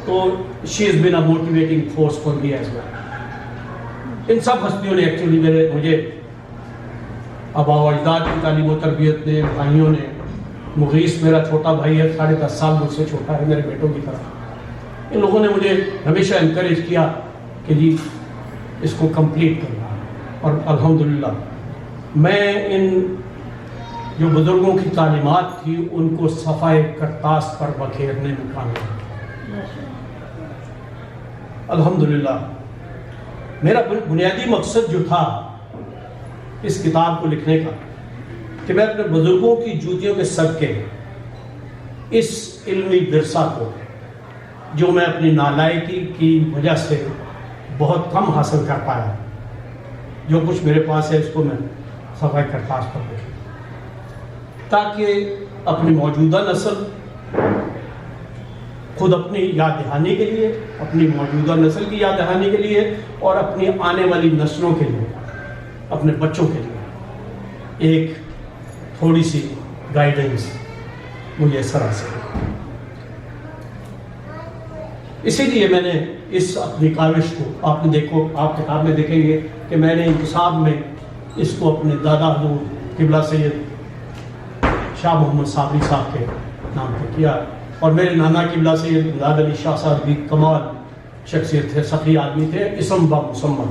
تو she has been a motivating force for me as well. ان سب ہستیوں نے ایکچولی مجھے آبا و اجداد کی تعلیم و تربیت نے، بھائیوں نے، مغیث میرا چھوٹا بھائی ہے، 10.5 سال مجھ سے چھوٹا ہے، میرے بیٹوں کی طرح، ان لوگوں نے مجھے ہمیشہ انکریج کیا کہ جی اس کو کمپلیٹ کرنا۔ اور الحمدللہ میں ان جو بزرگوں کی تعلیمات تھی ان کو صفحہ کرتاس پر بکھیرنے میں کامیاب۔ الحمدللہ میرا بنیادی مقصد جو تھا اس کتاب کو لکھنے کا، کہ میں اپنے بزرگوں کی جوتیوں کے صدقے اس علمی ورثہ کو جو میں اپنی نالائکی کی وجہ سے بہت کم حاصل کر پایا، جو کچھ میرے پاس ہے اس کو میں صفائی کرتاز پر دوں، تاکہ اپنی موجودہ نسل خود اپنی یاد دہانی کے لیے، اپنی موجودہ نسل کی یاد دہانی کے لیے، اور اپنی آنے والی نسلوں کے لیے، اپنے بچوں کے لیے ایک تھوڑی سی گائیڈنس میسر حاصل ہے۔ اسی لیے میں نے اس اپنی کاوش کو، آپ نے دیکھو، آپ کتاب میں دیکھیں گے کہ میں نے انتصاب میں اس کو اپنے دادا حضور قبلہ سید شاہ محمد صابری صاحب کے نام پہ کیا، اور میرے نانا قبلہ سید امداد علی شاہ صاحب بھی کمال شخصیت تھے، سخی آدمی تھے، اسم با مسمى۔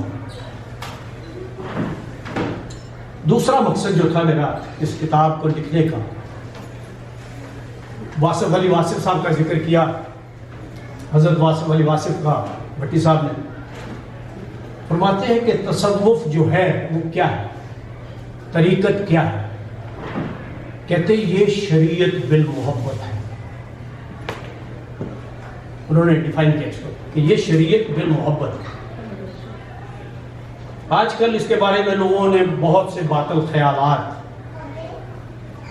دوسرا مقصد جو تھا میرا اس کتاب کو لکھنے کا، واصف علی واصف صاحب کا ذکر کیا، حضرت واصف علی واصف کا بھٹی صاحب نے فرماتے ہیں کہ تصوف جو ہے وہ کیا ہے، طریقت کیا ہے؟ کہتے ہیں یہ شریعت بالمحبت ہے۔ انہوں نے ڈیفائن کیا اس کو کہ یہ شریعت بالمحبت ہے۔ آج کل اس کے بارے میں لوگوں نے بہت سے باطل خیالات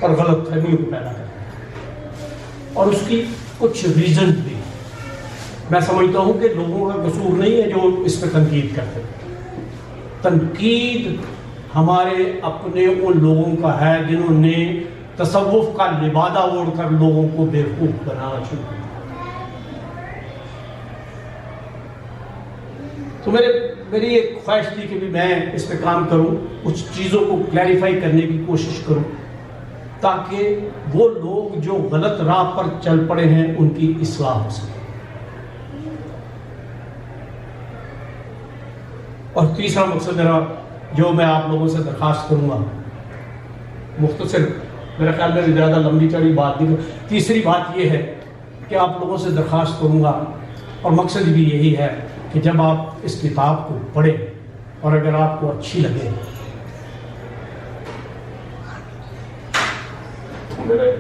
اور غلط فہمیوں کو پیدا کر دیا، اور اس کی کچھ ریزن بھی میں سمجھتا ہوں کہ لوگوں کا قصور نہیں ہے جو اس پہ تنقید کرتے ہیں۔ تنقید ہمارے اپنے ان لوگوں کا ہے جنہوں نے تصوف کا لبادہ اوڑھ کر لوگوں کو بیوقوف بنانا شروع کیا۔ تو میری ایک خواہش تھی کہ بھی میں اس پہ کام کروں، کچھ چیزوں کو کلیریفائی کرنے کی کوشش کروں، تاکہ وہ لوگ جو غلط راہ پر چل پڑے ہیں ان کی اصلاح ہو سکے۔ اور تیسرا مقصد میرا جو میں آپ لوگوں سے درخواست کروں گا، مختصر، میرا خیال میں زیادہ لمبی چوڑی بات نہیں، تیسری بات یہ ہے کہ آپ لوگوں سے درخواست کروں گا، اور مقصد بھی یہی ہے کہ جب آپ اس کتاب کو پڑھیں اور اگر آپ کو اچھی لگے، میرے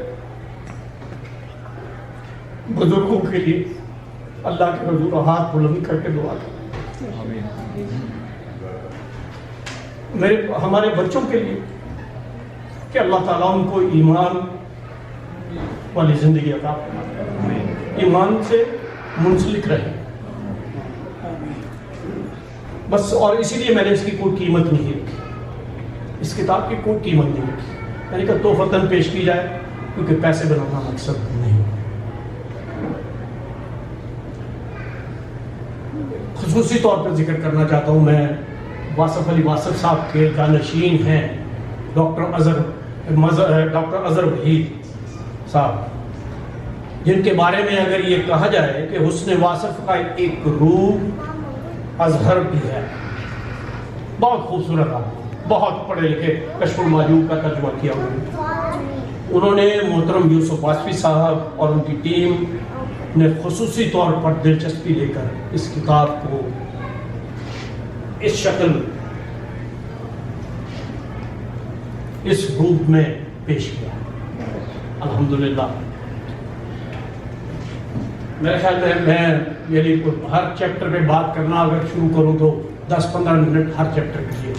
بزرگوں کے لیے اللہ کے حضور ہاتھ بلند کر کے دعا کریں، ہمارے بچوں کے لیے کہ اللہ تعالیٰ ان کو ایمان والی زندگی عطا فرمائے، ایمان سے منسلک رہے بس۔ اور اسی لیے میں نے اس کی کوئی قیمت نہیں رکھی، اس کتاب کی کوئی قیمت نہیں رکھی، یعنی کہ تحفتاً پیش کی جائے، کیونکہ پیسے بنانا مقصد نہیں۔ خصوصی طور پر ذکر کرنا چاہتا ہوں، میں واصف علی واصف صاحب کے جانشین ہیں ڈاکٹر اظہر وحید صاحب، جن کے بارے میں اگر یہ کہا جائے کہ حسن واصف کا ایک روح اظہر بھی ہے، بہت خوبصورت آدمی، بہت پڑھے لکھے، کشف المعجوب کا ترجمہ کیا انہوں نے۔ محترم یوسف واسفی صاحب اور ان کی ٹیم نے خصوصی طور پر دلچسپی لے کر اس کتاب کو اس شکل، اس روپ میں پیش کیا، الحمدللہ۔ میرے خیال میں یعنی ہر چیپٹر پہ بات کرنا اگر شروع کروں تو 10-15 منٹ ہر چیپٹر کے لیے۔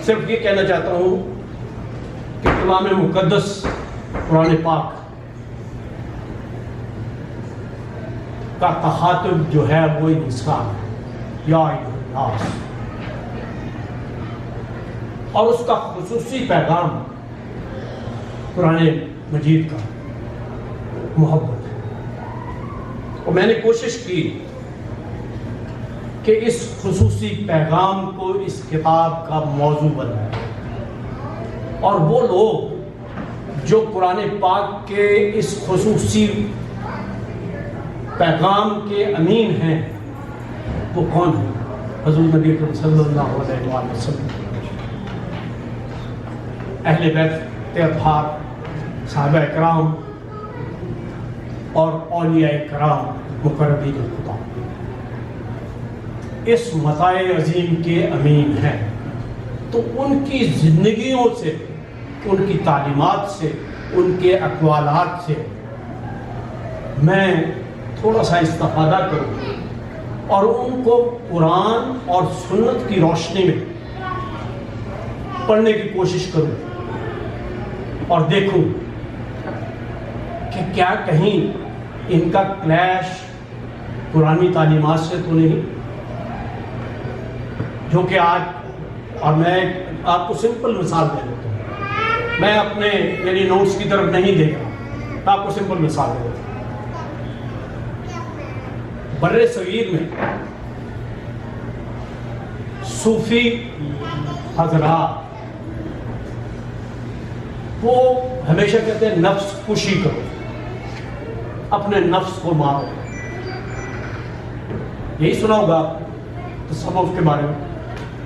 صرف یہ کہنا چاہتا ہوں کہ کلام مقدس قرآن پاک کا تخاطب جو ہے وہ انسان ہے، یا ایھا الناس، اور اس کا خصوصی پیغام قرآن مجید کا محبت ہے۔ اور میں نے کوشش کی کہ اس خصوصی پیغام کو اس کتاب کا موضوع بنائے، اور وہ لوگ جو قرآن پاک کے اس خصوصی پیغام کے امین ہیں وہ کون ہیں؟ حضور نبی اکرم صلی اللہ علیہ وسلم، اہل بیت اطہار، صحابہ اکرام اور اولیاء کرام مقربین خدا، اس متاع عظیم کے امین ہیں۔ تو ان کی زندگیوں سے، ان کی تعلیمات سے، ان کے اقوالات سے میں تھوڑا سا استفادہ کروں اور ان کو قرآن اور سنت کی روشنی میں پڑھنے کی کوشش کروں اور دیکھوں کہ کیا کہیں ان کا کلیش قرآنی تعلیمات سے تو نہیں، جو کہ آج، اور میں آپ کو سمپل مثال دے دیتا ہوں، میں اپنے یعنی نوٹس کی طرف نہیں دیکھ رہا، آپ کو سمپل مثال دے دیتا ہوں۔ بر صغیر میں صوفی حضرات وہ ہمیشہ کہتے ہیں نفس کشی کرو، اپنے نفس کو مارو۔ یہی سنا ہوگا تصوف کے بارے میں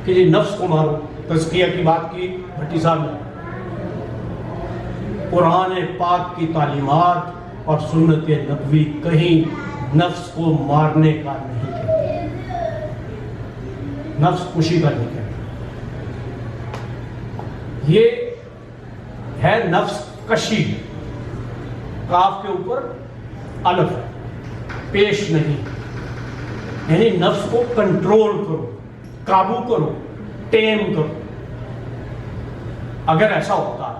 کہ یہ نفس کو مارو، تزکیہ کی بات کی بھٹی صاحب نے۔ قرآن پاک کی تعلیمات اور سنت نبوی کہیں نفس کو مارنے کا نہیں کہتے، نفس کشی کا نہیں کہتے۔ یہ ہے نفس کشی، کاف کے اوپر الف ہے، پیش نہیں، یعنی نفس کو کنٹرول کرو، قابو کرو، ٹیم کرو۔ اگر ایسا ہوتا،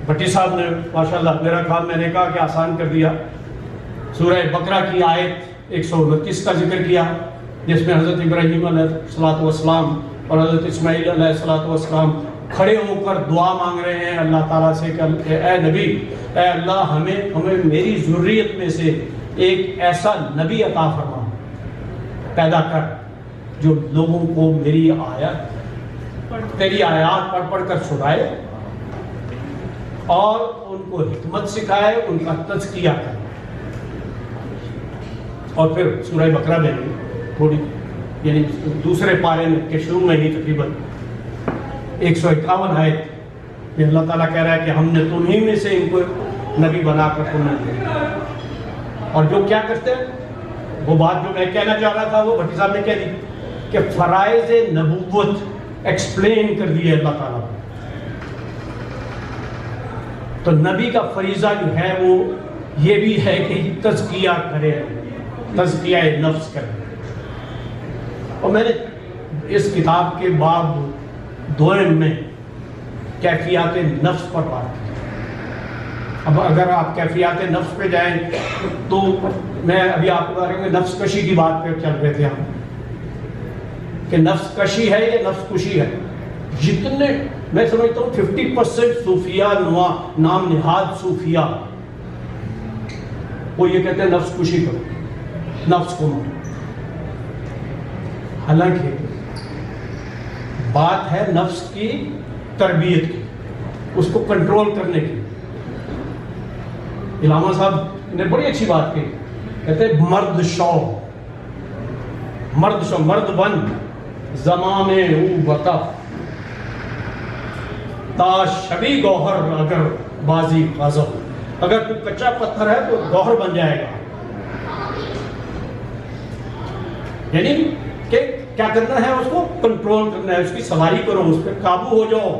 بھٹی صاحب نے ماشاءاللہ میرا کام میں نے کہا کہ آسان کر دیا، سورہ بقرہ کی آیت 129 کا ذکر کیا جس میں حضرت ابراہیم علیہ السلام اور حضرت اسماعیل علیہ السلام کھڑے ہو کر دعا مانگ رہے ہیں اللہ تعالیٰ سے کہ اے نبی، اے اللہ ہمیں میری ذریت میں سے ایک ایسا نبی عطا فرما، پیدا کر جو لوگوں کو میری تیری آیات پڑھ پڑھ کر سنائے اور ان کو حکمت سکھائے، ان کا تزکیہ کرے۔ اور پھر سورہ بقرہ میں تھوڑی یعنی دوسرے پارے میں کے شروع میں ہی تقریباً 151 آیت کہ اللہ تعالیٰ کہہ رہا ہے کہ ہم نے تمہیں میں سے ان کو نبی بنا کر تمہیں دیا، اور جو کیا کرتے ہیں، وہ بات جو میں کہنا چاہ رہا تھا وہ بھٹی صاحب نے کہہ دی کہ فرائض نبوت ایکسپلین کر دیے اللہ تعالیٰ۔ تو نبی کا فریضہ جو ہے وہ یہ بھی ہے کہ تزکیہ کرے، تزکیہ نفس کرے۔ اور میں نے اس کتاب کے باب دوئم میں کیفیات نفس پر بات کی۔ اب اگر آپ کیفیات نفس پہ جائیں تو میں ابھی آپ کو بتا رہا ہوں کہ نفس کشی کی بات پہ چل رہے تھے ہم، کہ نفس کشی ہے یا نفس کشی ہے۔ جتنے میں سمجھتا ہوں 50% صوفیہ نام نہاد صوفیہ وہ یہ کہتے ہیں نفس کشی کرو، نفس کو مارو۔ حالانکہ بات ہے نفس کی تربیت کی، اس کو کنٹرول کرنے کی۔ علامہ صاحب نے بڑی اچھی بات کی، کہتے ہیں مرد شو، مرد بن زمانے او وطف تا شبی گوہر اگر بازی غضب۔ اگر تو کچا پتھر ہے تو گوہر بن جائے گا۔ یعنی کہ کیا کرنا ہے، اس کو کنٹرول کرنا ہے، اس کی سواری کرو، اس پہ قابو ہو جاؤ۔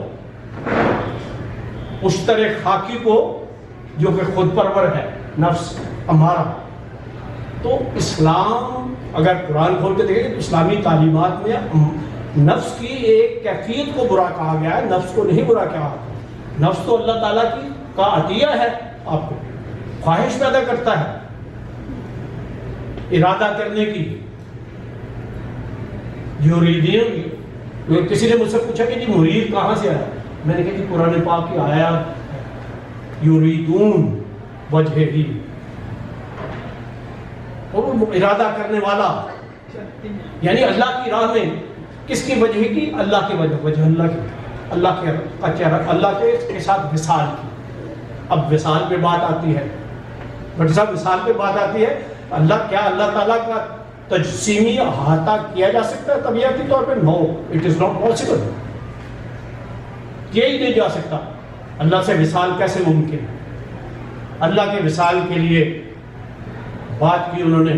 اشتر خاکی کو جو کہ خود پرور ہے، نفس ہمارا۔ تو اسلام اگر قرآن کھول کے دیکھیں تو اسلامی تعلیمات میں نفس کی ایک کیفیت کو برا کہا گیا ہے، نفس کو نہیں برا کہا۔ نفس تو اللہ تعالیٰ کی کا عطیہ ہے، آپ کو خواہش پیدا کرتا ہے ارادہ کرنے کی۔ کسی نے مجھ سے پوچھا کہ جی مرید کہاں سے آیا، میں نے کہا کہ قرآن پاک کی آیات یریدون وجہ ہی، اور ارادہ کرنے والا یعنی اللہ کی راہ میں کس کی وجہ کی، اللہ کی وجہ اللہ کی، اللہ کے ساتھ وصال کی۔ اب وصال پہ بات آتی ہے، بٹ صاحب وصال پہ بات آتی ہے، اللہ تعالیٰ کا تجسیمی احاطہ کیا جا سکتا ہے طبیعتی طور پہ؟ نو، اٹ از ناٹ پاسبل، کیا ہی نہیں جا سکتا۔ اللہ سے وصال کیسے ممکن ہے؟ اللہ کے وصال کے لیے بات کی انہوں نے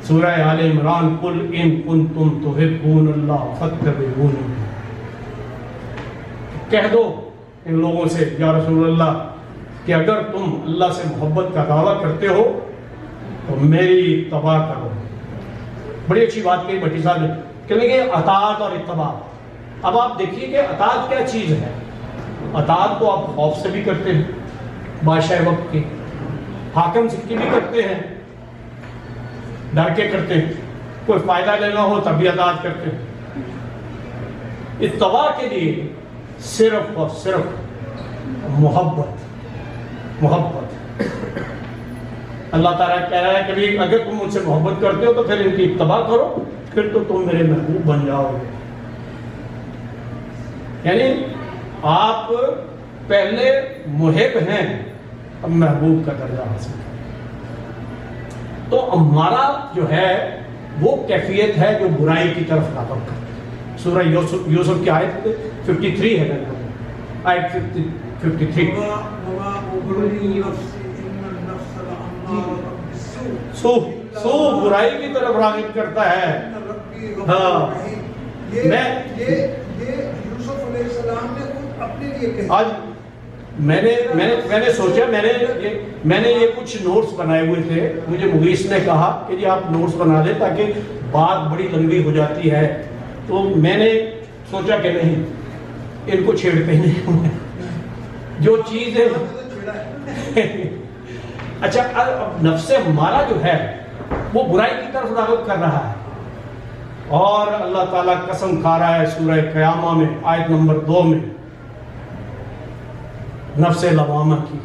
سورہ آل عمران، قل ان کنتم تحبون اللہ فاتبعونی، کہہ دو ان لوگوں سے یا رسول اللہ کہ اگر تم اللہ سے محبت کا دعویٰ کرتے ہو تو میری اتباع کرو۔ بڑی اچھی بات کہی بھٹی صاحب نے، کہنے کہ اطاعت اور اتباع۔ اب آپ دیکھیے کہ اطاعت کیا چیز ہے۔ اطاعت تو آپ خوف سے بھی کرتے ہیں، بادشاہ وقت کی، حاکم کی بھی کرتے ہیں، ڈر کے کرتے ہیں، کوئی فائدہ لینا ہو تب بھی اطاعت کرتے ہیں۔ اتباع کے لیے صرف اور صرف محبت۔ اللہ تعالیٰ کہہ رہا ہے کہ اگر تم مجھ سے محبت کرتے ہو تو پھر ان کی اتباع کرو، پھر تو تم میرے محبوب بن جاؤ گے۔ یعنی آپ پہلے محب ہیں، اب محبوب کا درجہ حاصل کریں۔ تو ہمارا جو ہے وہ کیفیت ہے جو برائی کی طرف راغب کرتی ہے۔ سورہ یوسف کی آیت 53 ہے، آیت 53، سو برائی کی طرف راغب کرتا ہے۔ ہاں، آج میں نے سوچا، میں نے یہ کچھ نوٹس بنائے ہوئے تھے، مجھے مغیث نے کہا کہ جی آپ نوٹس بنا دیں تاکہ بات بڑی لمبی ہو جاتی ہے، تو میں نے سوچا کہ نہیں، ان کو چھیڑتے نہیں ہوں، جو چیز ہے اچھا اب نفس ہمارا جو ہے وہ برائی کی طرف راغب کر رہا ہے، اور اللہ تعالیٰ قسم کھا رہا ہے سورہ قیامہ میں آیت نمبر 2 میں نفس لوامہ کی،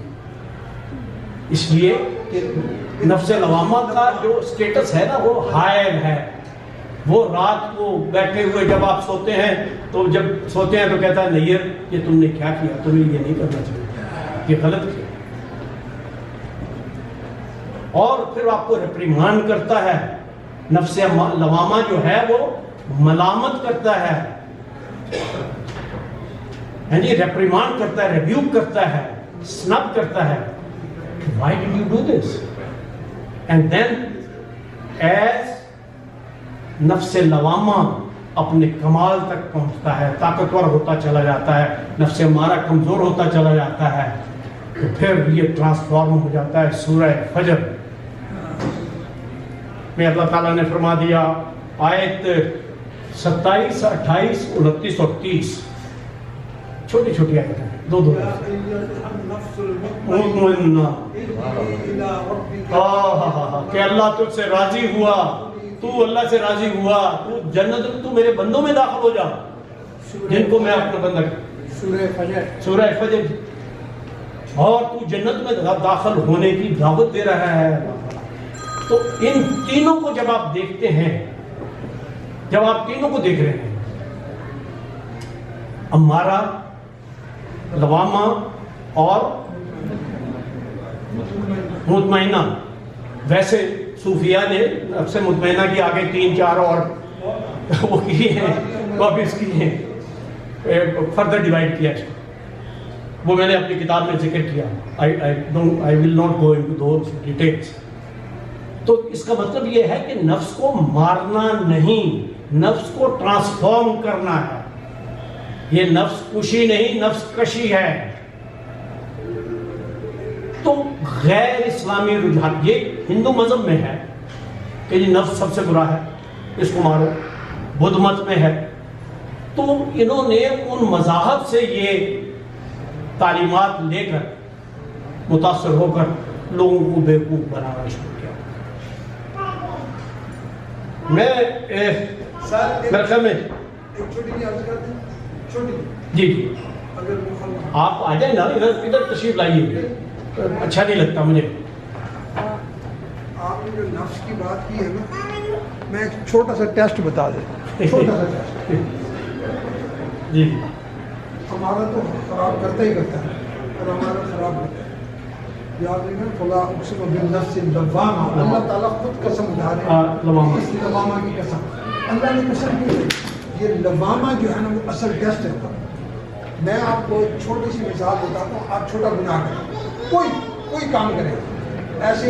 اس لیے کہ نفس لوامہ کا جو سٹیٹس ہے نا وہ حائل ہے۔ وہ رات کو بیٹھے ہوئے جب آپ سوتے ہیں تو جب سوتے ہیں تو کہتا ہے نہیں یہ تم نے کیا کیا، تمہیں یہ نہیں کرنا چاہیے، یہ غلط کیا، اور پھر آپ کو ریپریمانڈ کرتا ہے۔ نفس لوامہ جو ہے وہ ملامت کرتا ہے، یعنی ریپریمانڈ کرتا ہے، ریبیوک کرتا ہے، سنب کرتا ہے، why did you do this? And then as نفس لوامہ اپنے کمال تک پہنچتا ہے، طاقتور ہوتا چلا جاتا ہے، نفس ہمارا کمزور ہوتا چلا جاتا ہے، تو پھر یہ ٹرانسفارم ہو جاتا ہے۔ سورہ فجر میں اللہ تعالیٰ نے فرما دیا، آیت 27، 28، 29 اور 30، چھوٹی چھوٹی آیتیں ہیں، دو کہ اللہ تجھ سے راضی ہوا، تو اللہ سے راضی ہوا، تو جنت میں، تو میرے بندوں میں داخل ہو جا جن کو میں اپنا بندہ سورہ فجر، اور تو جنت میں داخل ہونے کی دعوت دے رہا ہے۔ تو ان تینوں کو جب آپ دیکھتے ہیں، جب آپ تینوں کو دیکھ رہے ہیں، ہمارا لوامہ اور مطمئنہ، ویسے صوفیہ نے نفس مطمئنہ کی آگے 3 4 اور وہ کی ہیں، کاپیز کی ہیں، فردر ڈیوائڈ کیا ہے، وہ میں نے اپنی کتاب میں ذکر کیا۔ I will not go into those details۔ تو اس کا مطلب یہ ہے کہ نفس کو مارنا نہیں، نفس کو ٹرانسفارم کرنا ہے۔ یہ نفس کشی نہیں، نفس کشی ہے۔ تو غیر اسلامی رجحان، یہ ہندو مذہب میں ہے کہ یہ نفس سب سے برا ہے، اس کو مارو، بدھ مت میں ہے۔ تو انہوں نے ان مذاہب سے یہ تعلیمات لے کر متاثر ہو کر لوگوں کو بیوقوف بنانا شروع کیا۔ میں میرے خیال میں جی آپ آ جائیں نا، ادھر تشریف لائیے، اچھا نہیں لگتا مجھے۔ آپ نے جو نفس کی بات کی ہے نا، میں ایک چھوٹا سا ٹیسٹ بتا دیں، چھوٹا سا ٹیسٹ جی، ہمارا تو خراب کرتا ہی کرتا ہے، اور ہمارا خراب ہوتا ہے۔ یاد رکھیں فلا اقسم بالنفس اللوامہ، اللہ تعالیٰ خود قسم اٹھا رہے ہیں اس لوامہ کی قسم، اللہ نے قسم کی ہے۔ یہ لوامہ جو ہے نا وہ اصل ٹیسٹ ہے۔ میں آپ کو ایک چھوٹی سی مثال بتاتا ہوں، آپ چھوٹا گناہ کریں، کوئی کام کریں، ایسے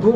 2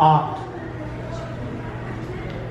8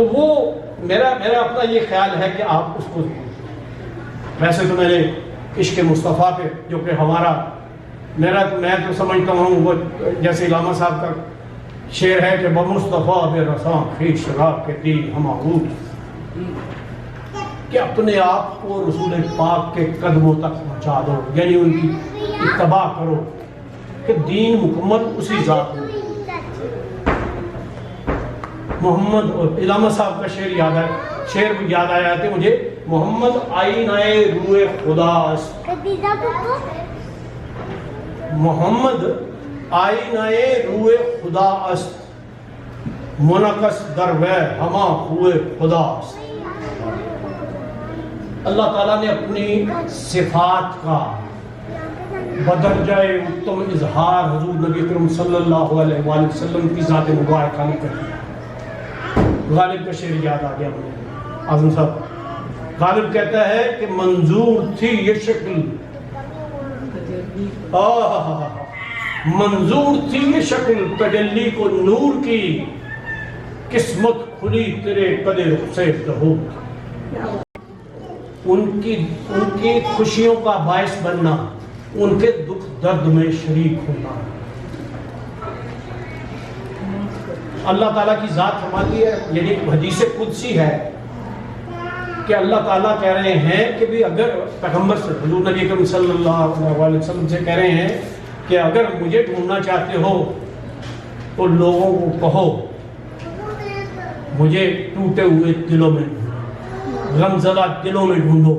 تو وہ میرا اپنا یہ خیال ہے کہ آپ اس کو، ویسے تو میں نے عشق مصطفیٰ پہ جو کہ ہمارا میں تو سمجھتا ہوں وہ جیسے علامہ صاحب کا شعر ہے کہ بمصطفیٰ بے رساں خویش راہ کے دین ہم آغوت، کہ اپنے آپ کو رسول پاک کے قدموں تک پہنچا دو، یعنی ان کی اتباع کرو کہ دین مکمل اسی ذات میں۔ محمد، اور علامہ صاحب کا شعر یاد آیا کہ مجھے، محمد آئینہ روح خدا است، محمد آئینہ روح خدا است، منعکس در وے ہما خوئے خدا است۔ اللہ تعالیٰ نے اپنی صفات کا بدرجہ اتم اظہار حضور نبی اکرم صلی اللہ علیہ وآلہ وسلم کی ذات مبارکہ میں کر دیا۔ غالب کا شعر یاد آ گیا مجھے، اعظم صاحب غالب کہتا ہے کہ منظور تھی یہ شکل، منظور تھی یہ شکل تجلی کو نور کی، قسمت کھلی تیرے قدر سے دہو۔ ان کی خوشیوں کا باعث بننا، ان کے دکھ درد میں شریک ہونا۔ اللہ تعالیٰ کی ذات فرماتی ہے، یعنی حدیث قدسی ہے کہ اللہ تعالیٰ کہہ رہے ہیں کہ بھی اگر پیغمبر سے، حضور نبی اکرم صلی اللہ علیہ وسلم سے کہہ رہے ہیں کہ اگر مجھے ڈھونڈنا چاہتے ہو تو لوگوں کو کہو مجھے ٹوٹے ہوئے دلوں میں، غمزدہ دلوں میں ڈھونڈو،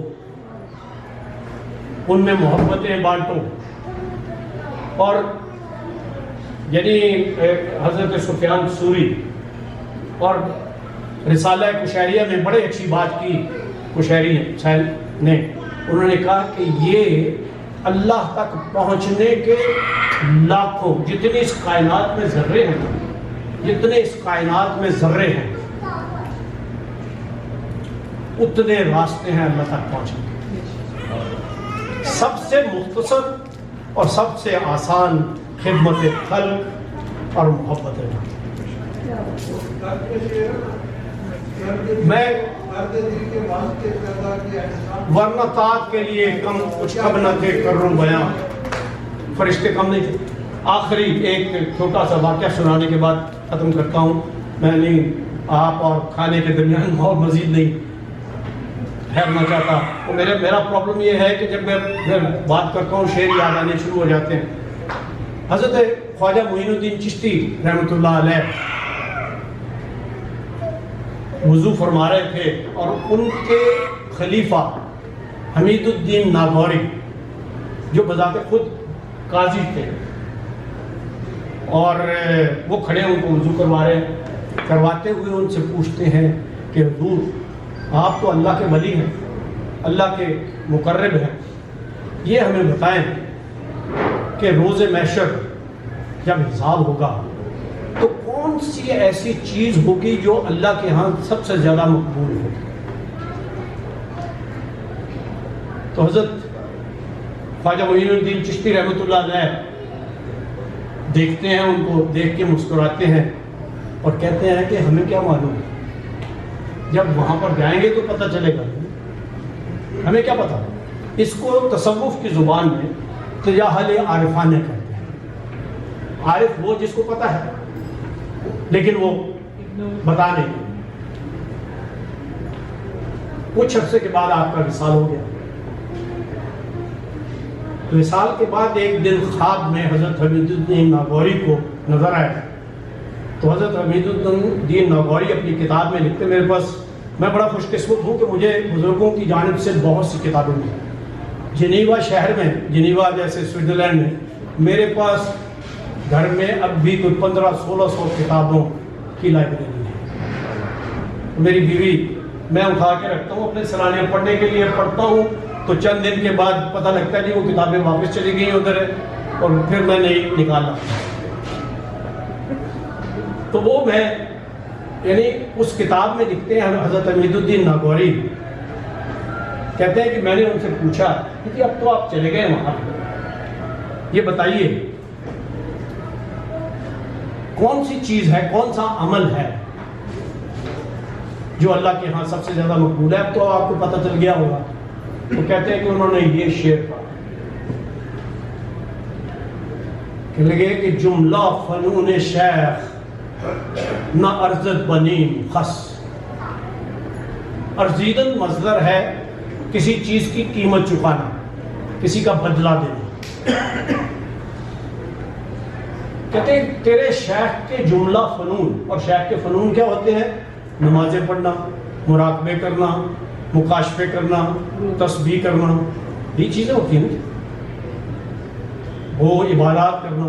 ان میں محبتیں بانٹو۔ اور یعنی حضرت سفیان ثوری اور رسالہ کشیریہ میں بڑے اچھی بات کی کشیری نے، انہوں نے کہا کہ یہ اللہ تک پہنچنے کے لاکھوں، جتنے اس کائنات میں ذرے ہیں، جتنے اس کائنات میں ذرے ہیں اتنے راستے ہیں اللہ تک پہنچنے کے۔ سب سے مختصر اور سب سے آسان خدمت خلق اور محبت ہے۔ میں ورنہ طاعت کے لیے کچھ کم نہ تھے کروں بیاں، فرشتے کم نہیں تھے۔ آخری ایک چھوٹا سا واقعہ سنانے کے بعد ختم کرتا ہوں، میں نہیں آپ اور کھانے کے درمیان اور مزید نہیں ٹھہرنا چاہتا۔ میرا پرابلم یہ ہے کہ جب میں بات کرتا ہوں شعر یاد آنے شروع ہو جاتے ہیں۔ حضرت خواجہ معین الدین چشتی رحمۃ اللہ علیہ وضو فرما رہے تھے اور ان کے خلیفہ حمید الدین ناگوری جو بذات خود قاضی تھے، اور وہ کھڑے ان کو وضو کرواتے ہوئے ان سے پوچھتے ہیں کہ حضور آپ تو اللہ کے ولی ہیں، اللہ کے مقرب ہیں، یہ ہمیں بتائیں کہ روز محشر جب حساب ہوگا تو کون سی ایسی چیز ہوگی جو اللہ کے ہاں سب سے زیادہ مقبول ہوگی؟ تو حضرت خواجہ معین الدین چشتی رحمۃ اللہ علیہ دیکھتے ہیں، ان کو دیکھ کے مسکراتے ہیں اور کہتے ہیں کہ ہمیں کیا معلوم، جب وہاں پر جائیں گے تو پتہ چلے گا، ہمیں کیا پتہ۔ اس کو تصوف کی زبان میں تجاہل عارفانہ کہتے ہیں۔ عارف وہ جس کو پتہ ہے لیکن وہ بتا نہیں۔ کچھ عرصے کے بعد آپ کا وصال ہو گیا۔ وصال کے بعد ایک دن خواب میں حضرت حمید الدین ناگوری کو نظر آیا۔ تو حضرت حمید الدین ناگوری اپنی کتاب میں لکھتے، میرے پاس، میں بڑا خوش قسمت ہوں کہ مجھے بزرگوں کی جانب سے بہت سی کتابیں ملی۔ جنیوا شہر میں، جنیوا جیسے سوئٹزرلینڈ میں، میرے پاس گھر میں اب بھی کوئی 1500-1600 کتابوں کی لائبریری ہے۔ میری بیوی، میں اٹھا کے رکھتا ہوں اپنے سرانیہ پڑھنے کے لیے، پڑھتا ہوں تو چند دن کے بعد پتہ لگتا ہے کہ وہ کتابیں واپس چلی گئی ادھر ہے، اور پھر میں نہیں نکالا۔ تو وہ میں یعنی اس کتاب میں لکھتے ہیں حضرت حمید الدین ناگوری کہتے ہیں کہ میں نے ان سے پوچھا کہ اب تو آپ چلے گئے وہاں، یہ بتائیے کون سی چیز ہے، کون سا عمل ہے جو اللہ کے ہاں سب سے زیادہ مقبول ہے. اب تو آپ کو پتہ چل گیا ہوگا. تو کہتے ہیں کہ انہوں نے یہ شعر پڑھا کہ لگے کہ جملہ فنون شیخ نہ ارزد بنیم خس. ارزیدن مصدر ہے کسی چیز کی قیمت چکانا، کسی کا بدلہ دینا. کہتے ہیں تیرے شیخ کے جملہ فنون، اور شیخ کے فنون کیا ہوتے ہیں؟ نمازیں پڑھنا، مراقبے کرنا، مکاشفے کرنا، تسبیح کرنا، یہ چیزیں ہوتی ہیں. وہ عبادات کرنا.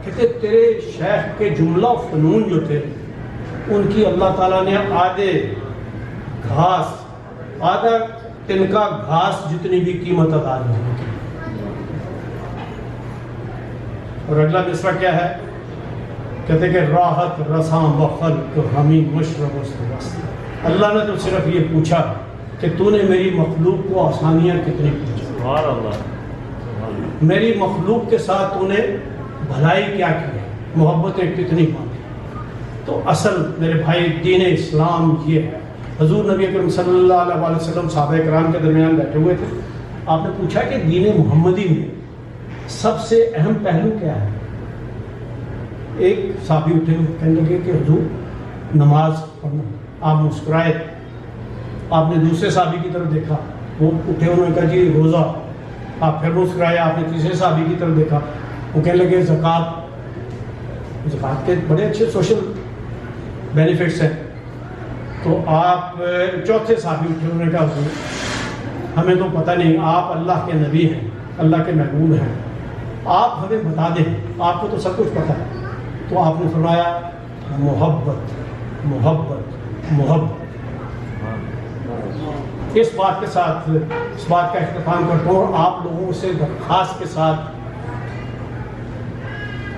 کہتے تیرے شیخ کے جملہ فنون جو تھے ان کی اللہ تعالیٰ نے آدھے گھاس، آدھا تنکا گھاس جتنی بھی قیمت ادا نہیں کی. اور اگلا مصرع کیا ہے؟ کہتے کہ راحت رساں بخلق ہمیں مشرب است. اللہ نے تو صرف یہ پوچھا کہ تو نے میری مخلوق کو آسانیاں کتنی پہنچائی، میری مخلوق کے ساتھ تو نے بھلائی کیا کی ہے، محبتیں کتنی مانگی. تو اصل میرے بھائی دین اسلام یہ ہے. حضور نبی اکرم صلی اللہ علیہ وسلم صحابہ کرام کے درمیان بیٹھے ہوئے تھے. آپ نے پوچھا کہ دین محمدی میں سب سے اہم پہلو کیا ہے؟ ایک صحابی اٹھے کہنے لگے کہ حضور نماز پڑھنا. آپ مسکرائے. آپ نے دوسرے صحابی کی طرف دیکھا، وہ اٹھے، انہوں نے کہا جی روزہ. آپ پھر مسکرائے. آپ نے تیسرے صحابی کی طرف دیکھا، وہ کہنے لگے زکوٰۃ. زکوٰۃ کے بڑے اچھے سوشل بینیفٹس ہیں. تو آپ چوتھے صحابی اٹھے، انہوں نے کہا حضور ہمیں تو پتہ نہیں، آپ اللہ کے نبی ہیں، اللہ کے محبوب ہیں، آپ ہمیں بتا دیں، آپ کو تو سب کچھ پتہ ہے. تو آپ نے فرمایا محبت محبت محبت. اس بات کے ساتھ اس بات کا اختتام کرتا ہوں. آپ لوگوں سے درخواست کے ساتھ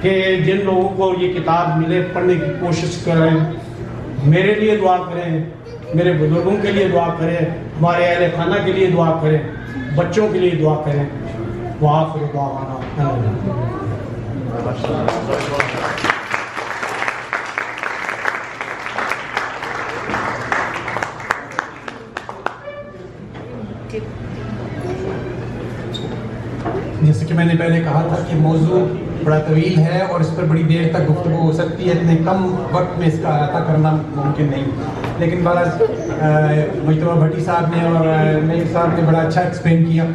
کہ جن لوگوں کو یہ کتاب ملے پڑھنے کی کوشش کریں، میرے لیے دعا کریں، میرے بزرگوں کے لیے دعا کریں، ہمارے اہل خانہ کے لیے دعا کریں، بچوں کے لیے دعا کریں. وآخر دعوانا جیسے کہ میں نے پہلے کہا تھا کہ موضوع بڑا طویل ہے اور اس پر بڑی دیر تک گفتگو ہو سکتی ہے. اتنے کم وقت میں اس کا احاطہ کرنا ممکن نہیں. لیکن بہرحال مجتبیٰ بھٹی صاحب نے اور نعیم صاحب نے بڑا اچھا ایکسپلین کیا.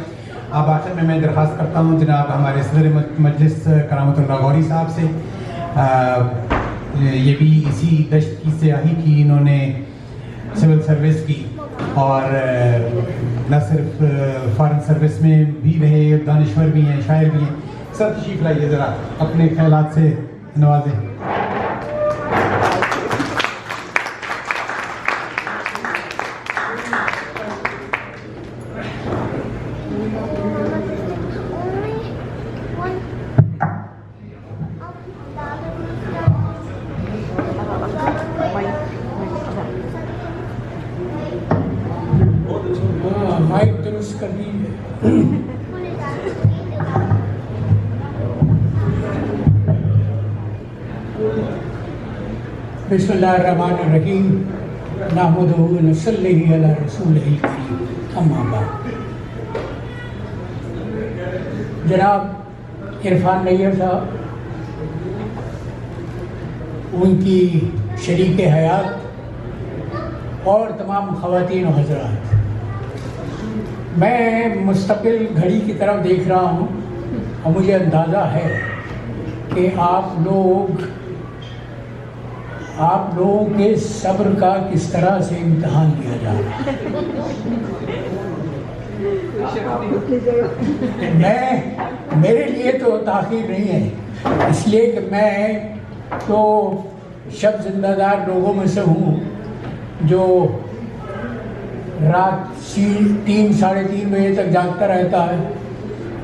اب آخر میں درخواست کرتا ہوں جناب ہمارے صدر مجلس کرامت اللہ غوری صاحب سے. یہ بھی اسی دشت کی سیاحی کی، انہوں نے سول سروس کی اور نہ صرف فارن سروس میں بھی رہے، دانشور بھی ہیں، شاعر بھی ہیں. سر تشریف لائیے، ذرا اپنے خیالات سے نوازیں. مائک درست کر دیجیے. بسم اللہ الرحمن الرحیم. نحمدہ و نصلی علی رسولہ الکریم. اما بعد. جناب عرفان نیر صاحب، ان کی شریک حیات اور تمام خواتین و حضرات، میں مستقل گھڑی کی طرف دیکھ رہا ہوں اور مجھے اندازہ ہے کہ آپ لوگوں کے صبر کا کس طرح سے امتحان لیا جا رہا ہے. میرے لیے تو تاخیر نہیں ہے، اس لیے کہ میں تو شب زندہ دار لوگوں میں سے ہوں جو رات 3 ساڑھے 3 بجے تک جاگتا رہتا ہے،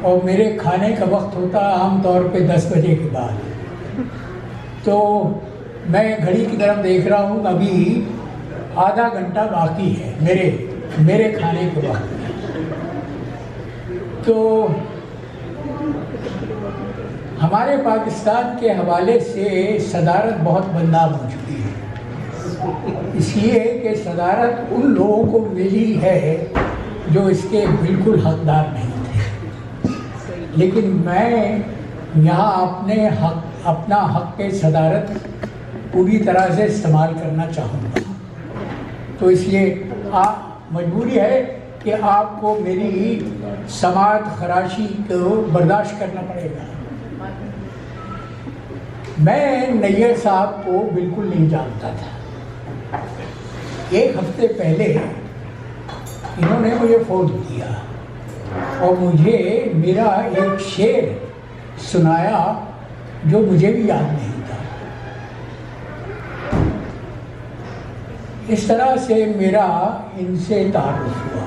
اور میرے کھانے کا وقت ہوتا ہے عام طور پہ 10 بجے کے بعد. تو میں گھڑی کی طرف دیکھ رہا ہوں، ابھی آدھا گھنٹہ باقی ہے میرے کھانے کے وقت میں. تو ہمارے پاکستان کے حوالے سے صدارت بہت بدنام ہو چکی ہے. اس لیے کہ صدارت ان لوگوں کو ملی ہے جو اس کے بالکل حقدار نہیں تھے، لیکن میں یہاں اپنا حق صدارت پوری طرح سے استعمال کرنا چاہوں گا، تو اس لیے مجبوری ہے کہ آپ کو میری سماعت خراشی کو برداشت کرنا پڑے گا۔ میں نیّر صاحب کو بالکل نہیں جانتا تھا۔ ایک ہفتے پہلے انہوں نے مجھے فون کیا اور مجھے میرا ایک شعر سنایا جو مجھے بھی یاد نہیں تھا۔ اس طرح سے میرا ان سے تعارف ہوا۔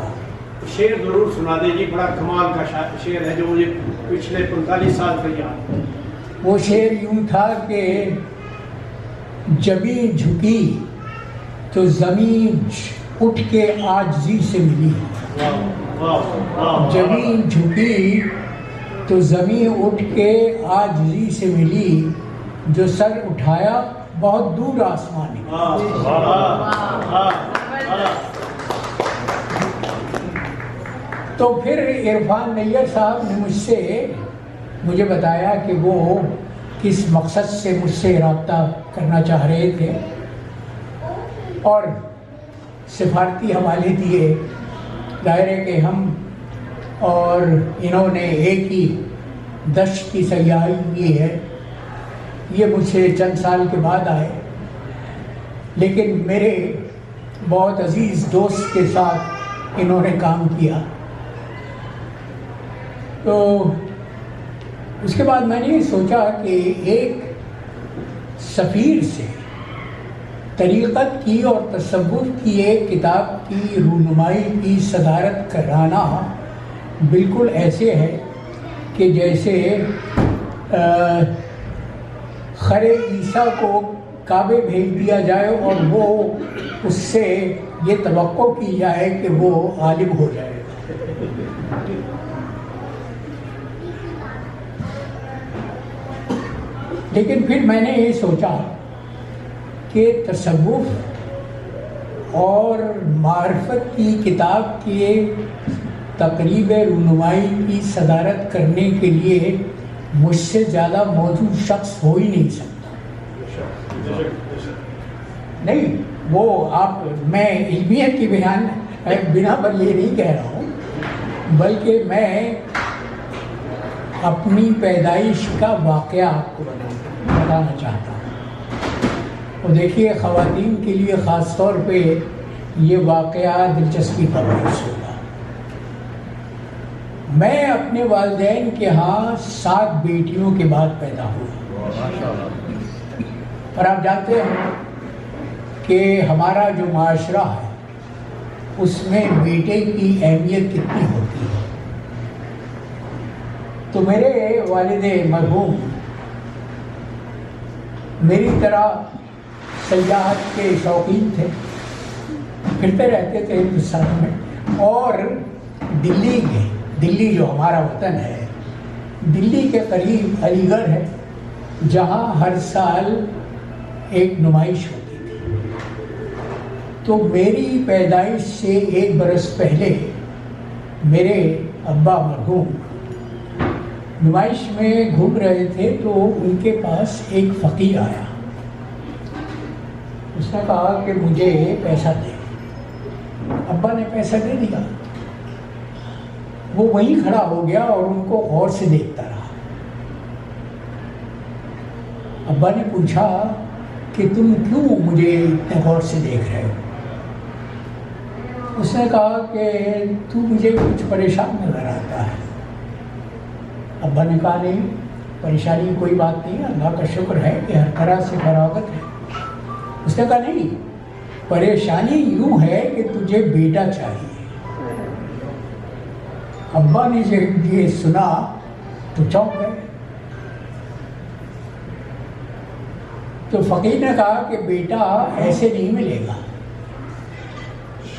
شعر ضرور سنا دیجیے، بڑا کمال کا شعر ہے جو مجھے پچھلے 45 سال سے یاد ہے۔ وہ شعر یوں تھا کہ جبیں جھکی تو زمین اٹھ کے عاجزی سے ملی، جبیں جھکی تو زمین اٹھ کے عاجزی سے ملی، جو سر اٹھایا بہت دور آسمان نکلی۔ تو پھر عرفان نیّر صاحب نے مجھے بتایا کہ وہ کس مقصد سے مجھ سے رابطہ کرنا چاہ رہے تھے، اور سفارتی حوالے دیے۔ ظاہر ہے کہ ہم اور انہوں نے ایک ہی دشت کی سیاحی کی ہے۔ یہ مجھ سے چند سال کے بعد آئے، لیکن میرے بہت عزیز دوست کے ساتھ انہوں نے کام کیا۔ تو اس کے بعد میں نے سوچا کہ ایک سفیر سے طریقت کی اور تصوف کی ایک کتاب کی رونمائی کی صدارت کرانا بالکل ایسے ہے کہ جیسے خرے عیسیٰ کو کعبے بھیج دیا جائے اور وہ اس سے یہ توقع کی جائے کہ وہ غالب ہو جائے۔ لیکن پھر میں نے یہ سوچا کہ تصوف اور معرفت کی کتاب کے تقریب رونمائی کی صدارت کرنے کے لیے مجھ سے زیادہ موجود شخص ہو ہی نہیں سکتا۔ نہیں، وہ میں علمیت کی بنا پر یہ نہیں کہہ رہا ہوں، بلکہ میں اپنی پیدائش کا واقعہ آپ کو بتانا چاہتا ہوں۔ اور دیکھیے، خواتین کے لیے خاص طور پہ یہ واقعہ دلچسپی کا باعث ہوگا۔ میں اپنے والدین کے ہاں 7 بیٹیوں کے بعد پیدا ہوا، اور آپ جانتے ہیں کہ ہمارا جو معاشرہ ہے اس میں بیٹے کی اہمیت کتنی ہوتی ہے۔ تو میرے والد مرحوم میری طرح سیاحت کے شوقین تھے، پھرتے رہتے تھے ہندوستان میں، اور دلی جو ہمارا وطن ہے، دلی کے قریب علی گڑھ ہے، جہاں ہر سال ایک نمائش ہوتی تھی۔ تو میری پیدائش سے 1 برس پہلے میرے ابا مرحوم نمائش میں گھوم رہے تھے، تو ان کے پاس ایک فقیر آیا۔ اس نے کہا کہ مجھے پیسہ دے۔ ابا نے پیسہ دے دیا۔ وہ وہیں کھڑا ہو گیا اور ان کو غور سے دیکھتا رہا۔ ابا نے پوچھا کہ تم کیوں مجھے اتنے غور سے دیکھ رہے ہو؟ اس نے کہا کہ تو مجھے کچھ پریشان نظر آتا ہے۔ ابا نے کہا نہیں، پریشانی کوئی بات نہیں، اللہ کا شکر ہے کہ ہر طرح سے فراغت ہے۔ اس نے کہا نہیں، پریشانی یوں ہے کہ تجھے بیٹا چاہیے۔ ابا نے جب یہ سنا تو چونک گئے۔ تو فقیر نے کہا کہ بیٹا ایسے نہیں ملے گا۔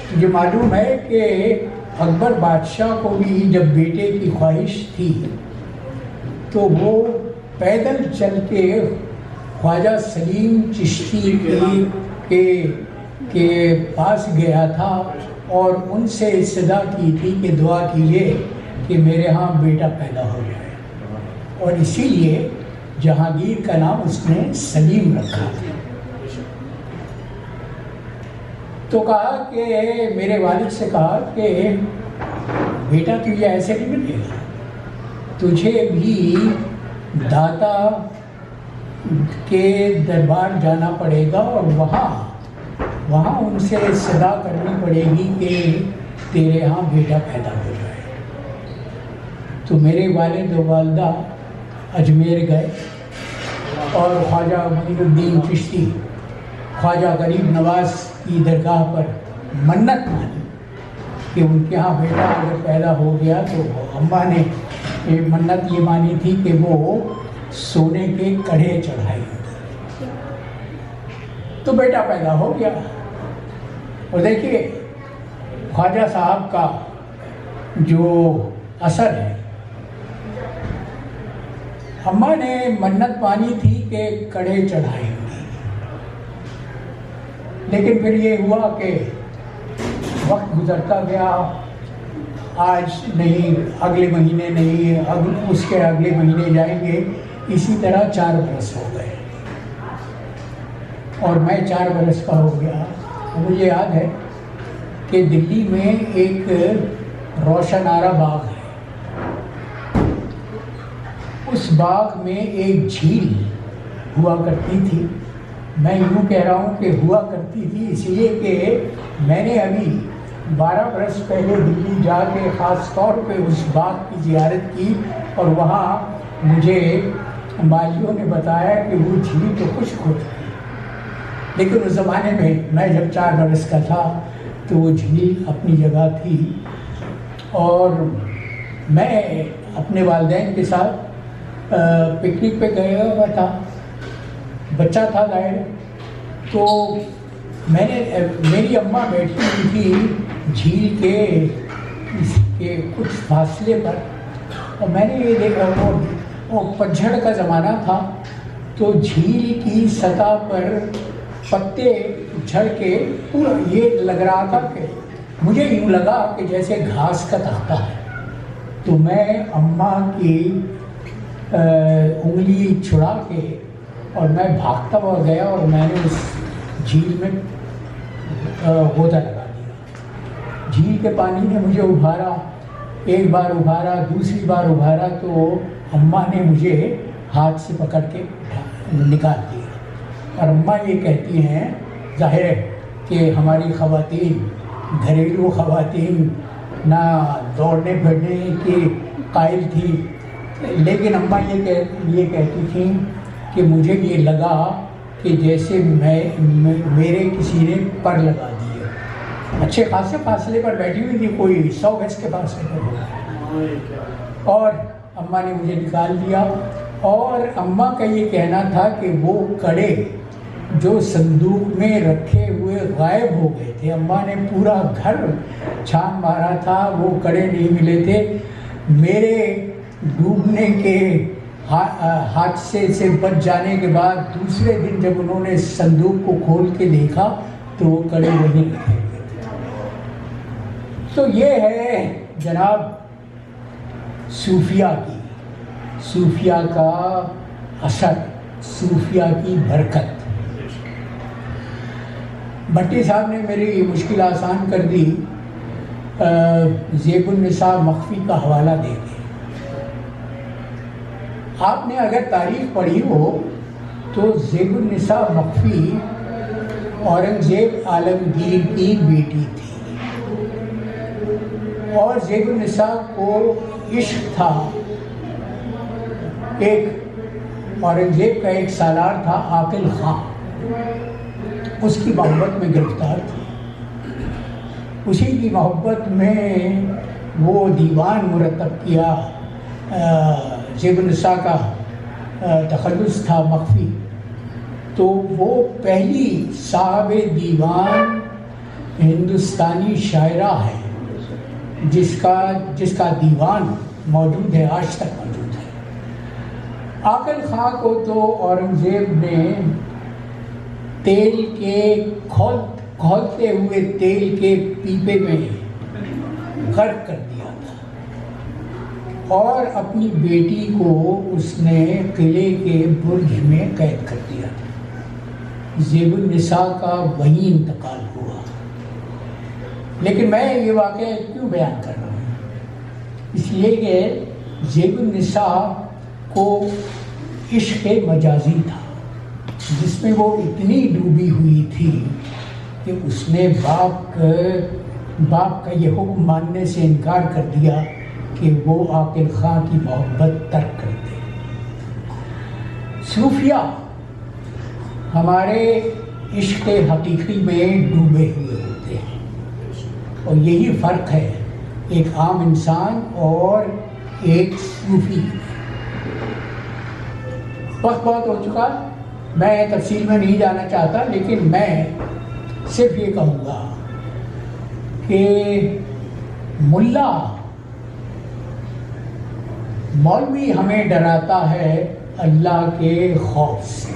تجھے معلوم ہے کہ اکبر بادشاہ کو بھی جب بیٹے کی خواہش تھی تو وہ پیدل چل کے خواجہ سلیم چشتی کے کے پاس گیا تھا اور ان سے استدعا کی تھی کہ دعا کیجیے کہ میرے ہاں بیٹا پیدا ہو جائے، اور اسی لیے جہانگیر کا نام اس نے سلیم رکھا تھا۔ تو کہا کہ میرے والد سے کہا کہ بیٹا تجھے ایسے نہیں ملے گا، تجھے بھی داتا کے دربار جانا پڑے گا اور وہاں ان سے صدا کرنی پڑے گی کہ تیرے ہاں بیٹا پیدا ہو جائے۔ تو میرے والد و والدہ اجمیر گئے اور خواجہ معین الدین چشتی، خواجہ غریب نواز کی درگاہ پر منت مانی کہ ان کے ہاں بیٹا اگر پیدا ہو گیا تو اماں نے منت یہ مانی تھی کہ وہ سونے کے کڑھے چڑھائیں گے، تو بیٹا پیدا ہو گیا۔ اور دیکھیے خواجہ صاحب کا جو اثر ہے، اماں نے منت مانی تھی کہ کڑھے چڑھائیں گے، لیکن پھر یہ ہوا کہ وقت گزرتا گیا، آج نہیں، اگلے مہینے نہیں، اس کے اگلے مہینے جائیں گے، اسی طرح 4 برس ہو گئے اور میں 4 برس کا ہو گیا۔ مجھے یاد ہے کہ دلی میں ایک روشن آرا باغ ہے، اس باغ میں ایک جھیل ہوا کرتی تھی۔ میں یوں کہہ رہا ہوں کہ ہوا کرتی تھی اس لیے کہ میں نے ابھی 12 برس پہلے دلی جا کے خاص طور پہ اس باغ کی زیارت کی، اور وہاں مجھے مالیوں نے بتایا کہ وہ جھیل تو خشک ہوتی ہے، لیکن اس زمانے میں جب 4 برس کا تھا تو وہ جھیل اپنی جگہ تھی۔ اور میں اپنے والدین کے ساتھ پکنک پہ گیا ہوا تھا، بچہ تھا ظاہر، تو میری اماں بیٹھی ہوئی تھی جھیل کے کچھ فاصلے پر، اور میں نے یہ دیکھا وہ پتجھڑ کا زمانہ تھا، تو جھیل کی سطح پر پتے جھڑ کے پورا یہ لگ رہا تھا کہ مجھے یوں لگا کہ جیسے گھاس کا تختہ ہے۔ تو میں اماں کی انگلی چھڑا کے اور میں بھاگتا ہوا گیا اور میں نے اس جھیل میں غوطہ لگا دیا۔ جھیل کے پانی نے مجھے ابھارا، ایک بار ابھارا، دوسری بار ابھارا، تو اماں نے مجھے ہاتھ سے پکڑ کے نکال دیا۔ اور اماں یہ کہتی ہیں، ظاہر ہے کہ ہماری خواتین، گھریلو خواتین، نہ دوڑنے پھرنے کی قائل تھی، لیکن اماں یہ کہتی تھیں کہ مجھے یہ لگا کہ جیسے میرے کسی نے پر لگا دیے۔ اچھے خاصے فاصلے پر بیٹھی ہوئی تھی، کوئی 100 گز کے فاصلے پر ہوگا، اور اماں نے مجھے نکال دیا۔ اور اماں کا یہ کہنا تھا کہ وہ کڑے جو صندوق میں رکھے ہوئے غائب ہو گئے تھے، اماں نے پورا گھر چھان مارا تھا، وہ کڑے نہیں ملے تھے۔ میرے ڈوبنے کے حادثے سے بچ جانے کے بعد دوسرے دن جب انہوں نے صندوق کو کھول کے دیکھا تو وہ کڑے وہیں رکھے ہوئے تھے۔ تو یہ ہے جناب صوفیہ کا اثر، صوفیہ کی برکت۔ بھٹی صاحب نے میری مشکل آسان کر دی، زیب النساء مخفی کا حوالہ دے کے۔ آپ نے اگر تاریخ پڑھی ہو تو زیب النساء مخفی اورنگزیب عالمگیر کی بیٹی تھی، اور زیب النساء کو عشق تھا، ایک اورنگزیب کا ایک سالار تھا عاقل خان، اس کی محبت میں گرفتار تھی۔ اسی کی محبت میں وہ دیوان مرتب کیا، زیب النساء کا تخلص تھا مخفی، تو وہ پہلی صاحب دیوان ہندوستانی شاعرہ ہے جس کا دیوان موجود ہے، آج تک موجود ہے۔ عاقل خان کو تو اورنگزیب نے تیل کے کھول کھولتے ہوئے تیل کے پیپے میں غرق کر دیا تھا، اور اپنی بیٹی کو اس نے قلعے کے برج میں قید کر دیا تھا۔ زیب النساء کا وہیں انتقال ہوا۔ لیکن میں یہ واقعہ کیوں بیان کر رہا ہوں؟ اس لیے کہ زیب النساء کو عشق مجازی تھا، جس میں وہ اتنی ڈوبی ہوئی تھی کہ اس نے باپ کا یہ حکم ماننے سے انکار کر دیا کہ وہ عاقل خاں کی محبت ترک کر دے۔ صوفیہ ہمارے عشق حقیقی میں ڈوبے ہوئے ہوتے ہیں، اور یہی فرق ہے ایک عام انسان اور ایک صوفی۔ وقت بہت ہو چکا، میں تفصیل میں نہیں جانا چاہتا، لیکن میں صرف یہ کہوں گا کہ مولوی ہمیں ڈراتا ہے اللہ کے خوف سے۔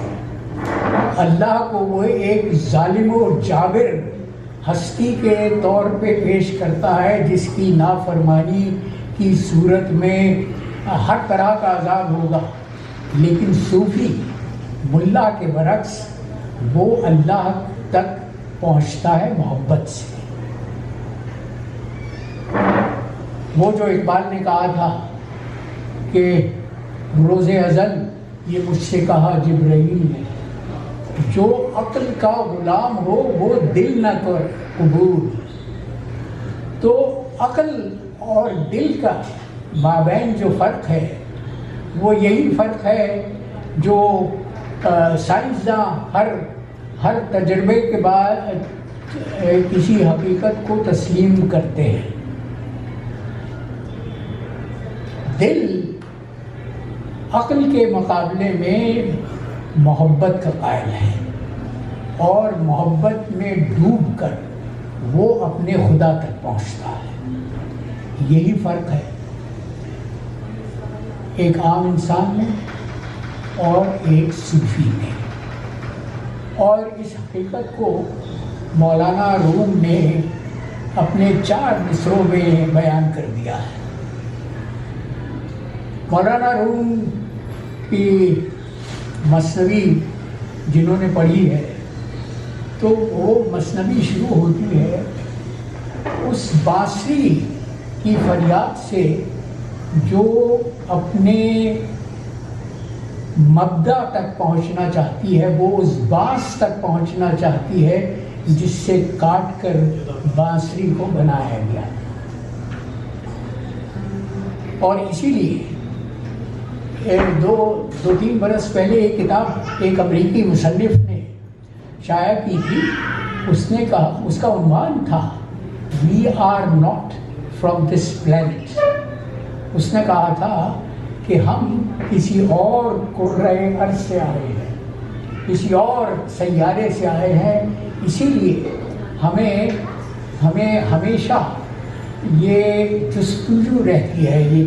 اللہ کو وہ ایک ظالم و جابر ہستی کے طور پہ پیش کرتا ہے، جس کی نافرمانی کی صورت میں ہر طرح کا عذاب ہوگا۔ لیکن صوفی ملا کے برعکس وہ اللہ تک پہنچتا ہے محبت سے۔ وہ جو اقبال نے کہا تھا کہ روز ازل یہ مجھ سے کہا جبرائیل نے، جو عقل کا غلام ہو وہ دل نہ کر قبول۔ تو عقل اور دل کا مابین جو فرق ہے وہ یہی فرق ہے جو سائنسداں ہر تجربے کے بعد کسی حقیقت کو تسلیم کرتے ہیں۔ دل عقل کے مقابلے میں محبت کا قائل ہے، اور محبت میں ڈوب کر وہ اپنے خدا تک پہنچتا ہے۔ یہی فرق ہے ایک عام انسان میں اور ایک صوفی میں، اور اس حقیقت کو مولانا روم نے اپنے 4 مصروں میں بیان کر دیا ہے۔ مولانا روم کی مثنوی جنہوں نے پڑھی ہے تو وہ مثنوی شروع ہوتی ہے اس بانسری کی فریاد سے جو اپنے مبدا تک پہنچنا چاہتی ہے، وہ اس بانس تک پہنچنا چاہتی ہے جس سے کاٹ کر بانسری کو بنایا گیا۔ اور اسی لیے 2-3 برس پہلے ایک کتاب ایک امریکی مصنف نے شائع کی تھی۔ اس نے کہا، اس کا عنوان تھا "We are not from this planet"۔ اس نے کہا تھا کہ ہم کسی اور کرۂ ارض سے آئے ہیں، کسی اور سیارے سے آئے ہیں، اسی لیے ہمیں ہمیشہ یہ جستجو رہتی ہے، یہ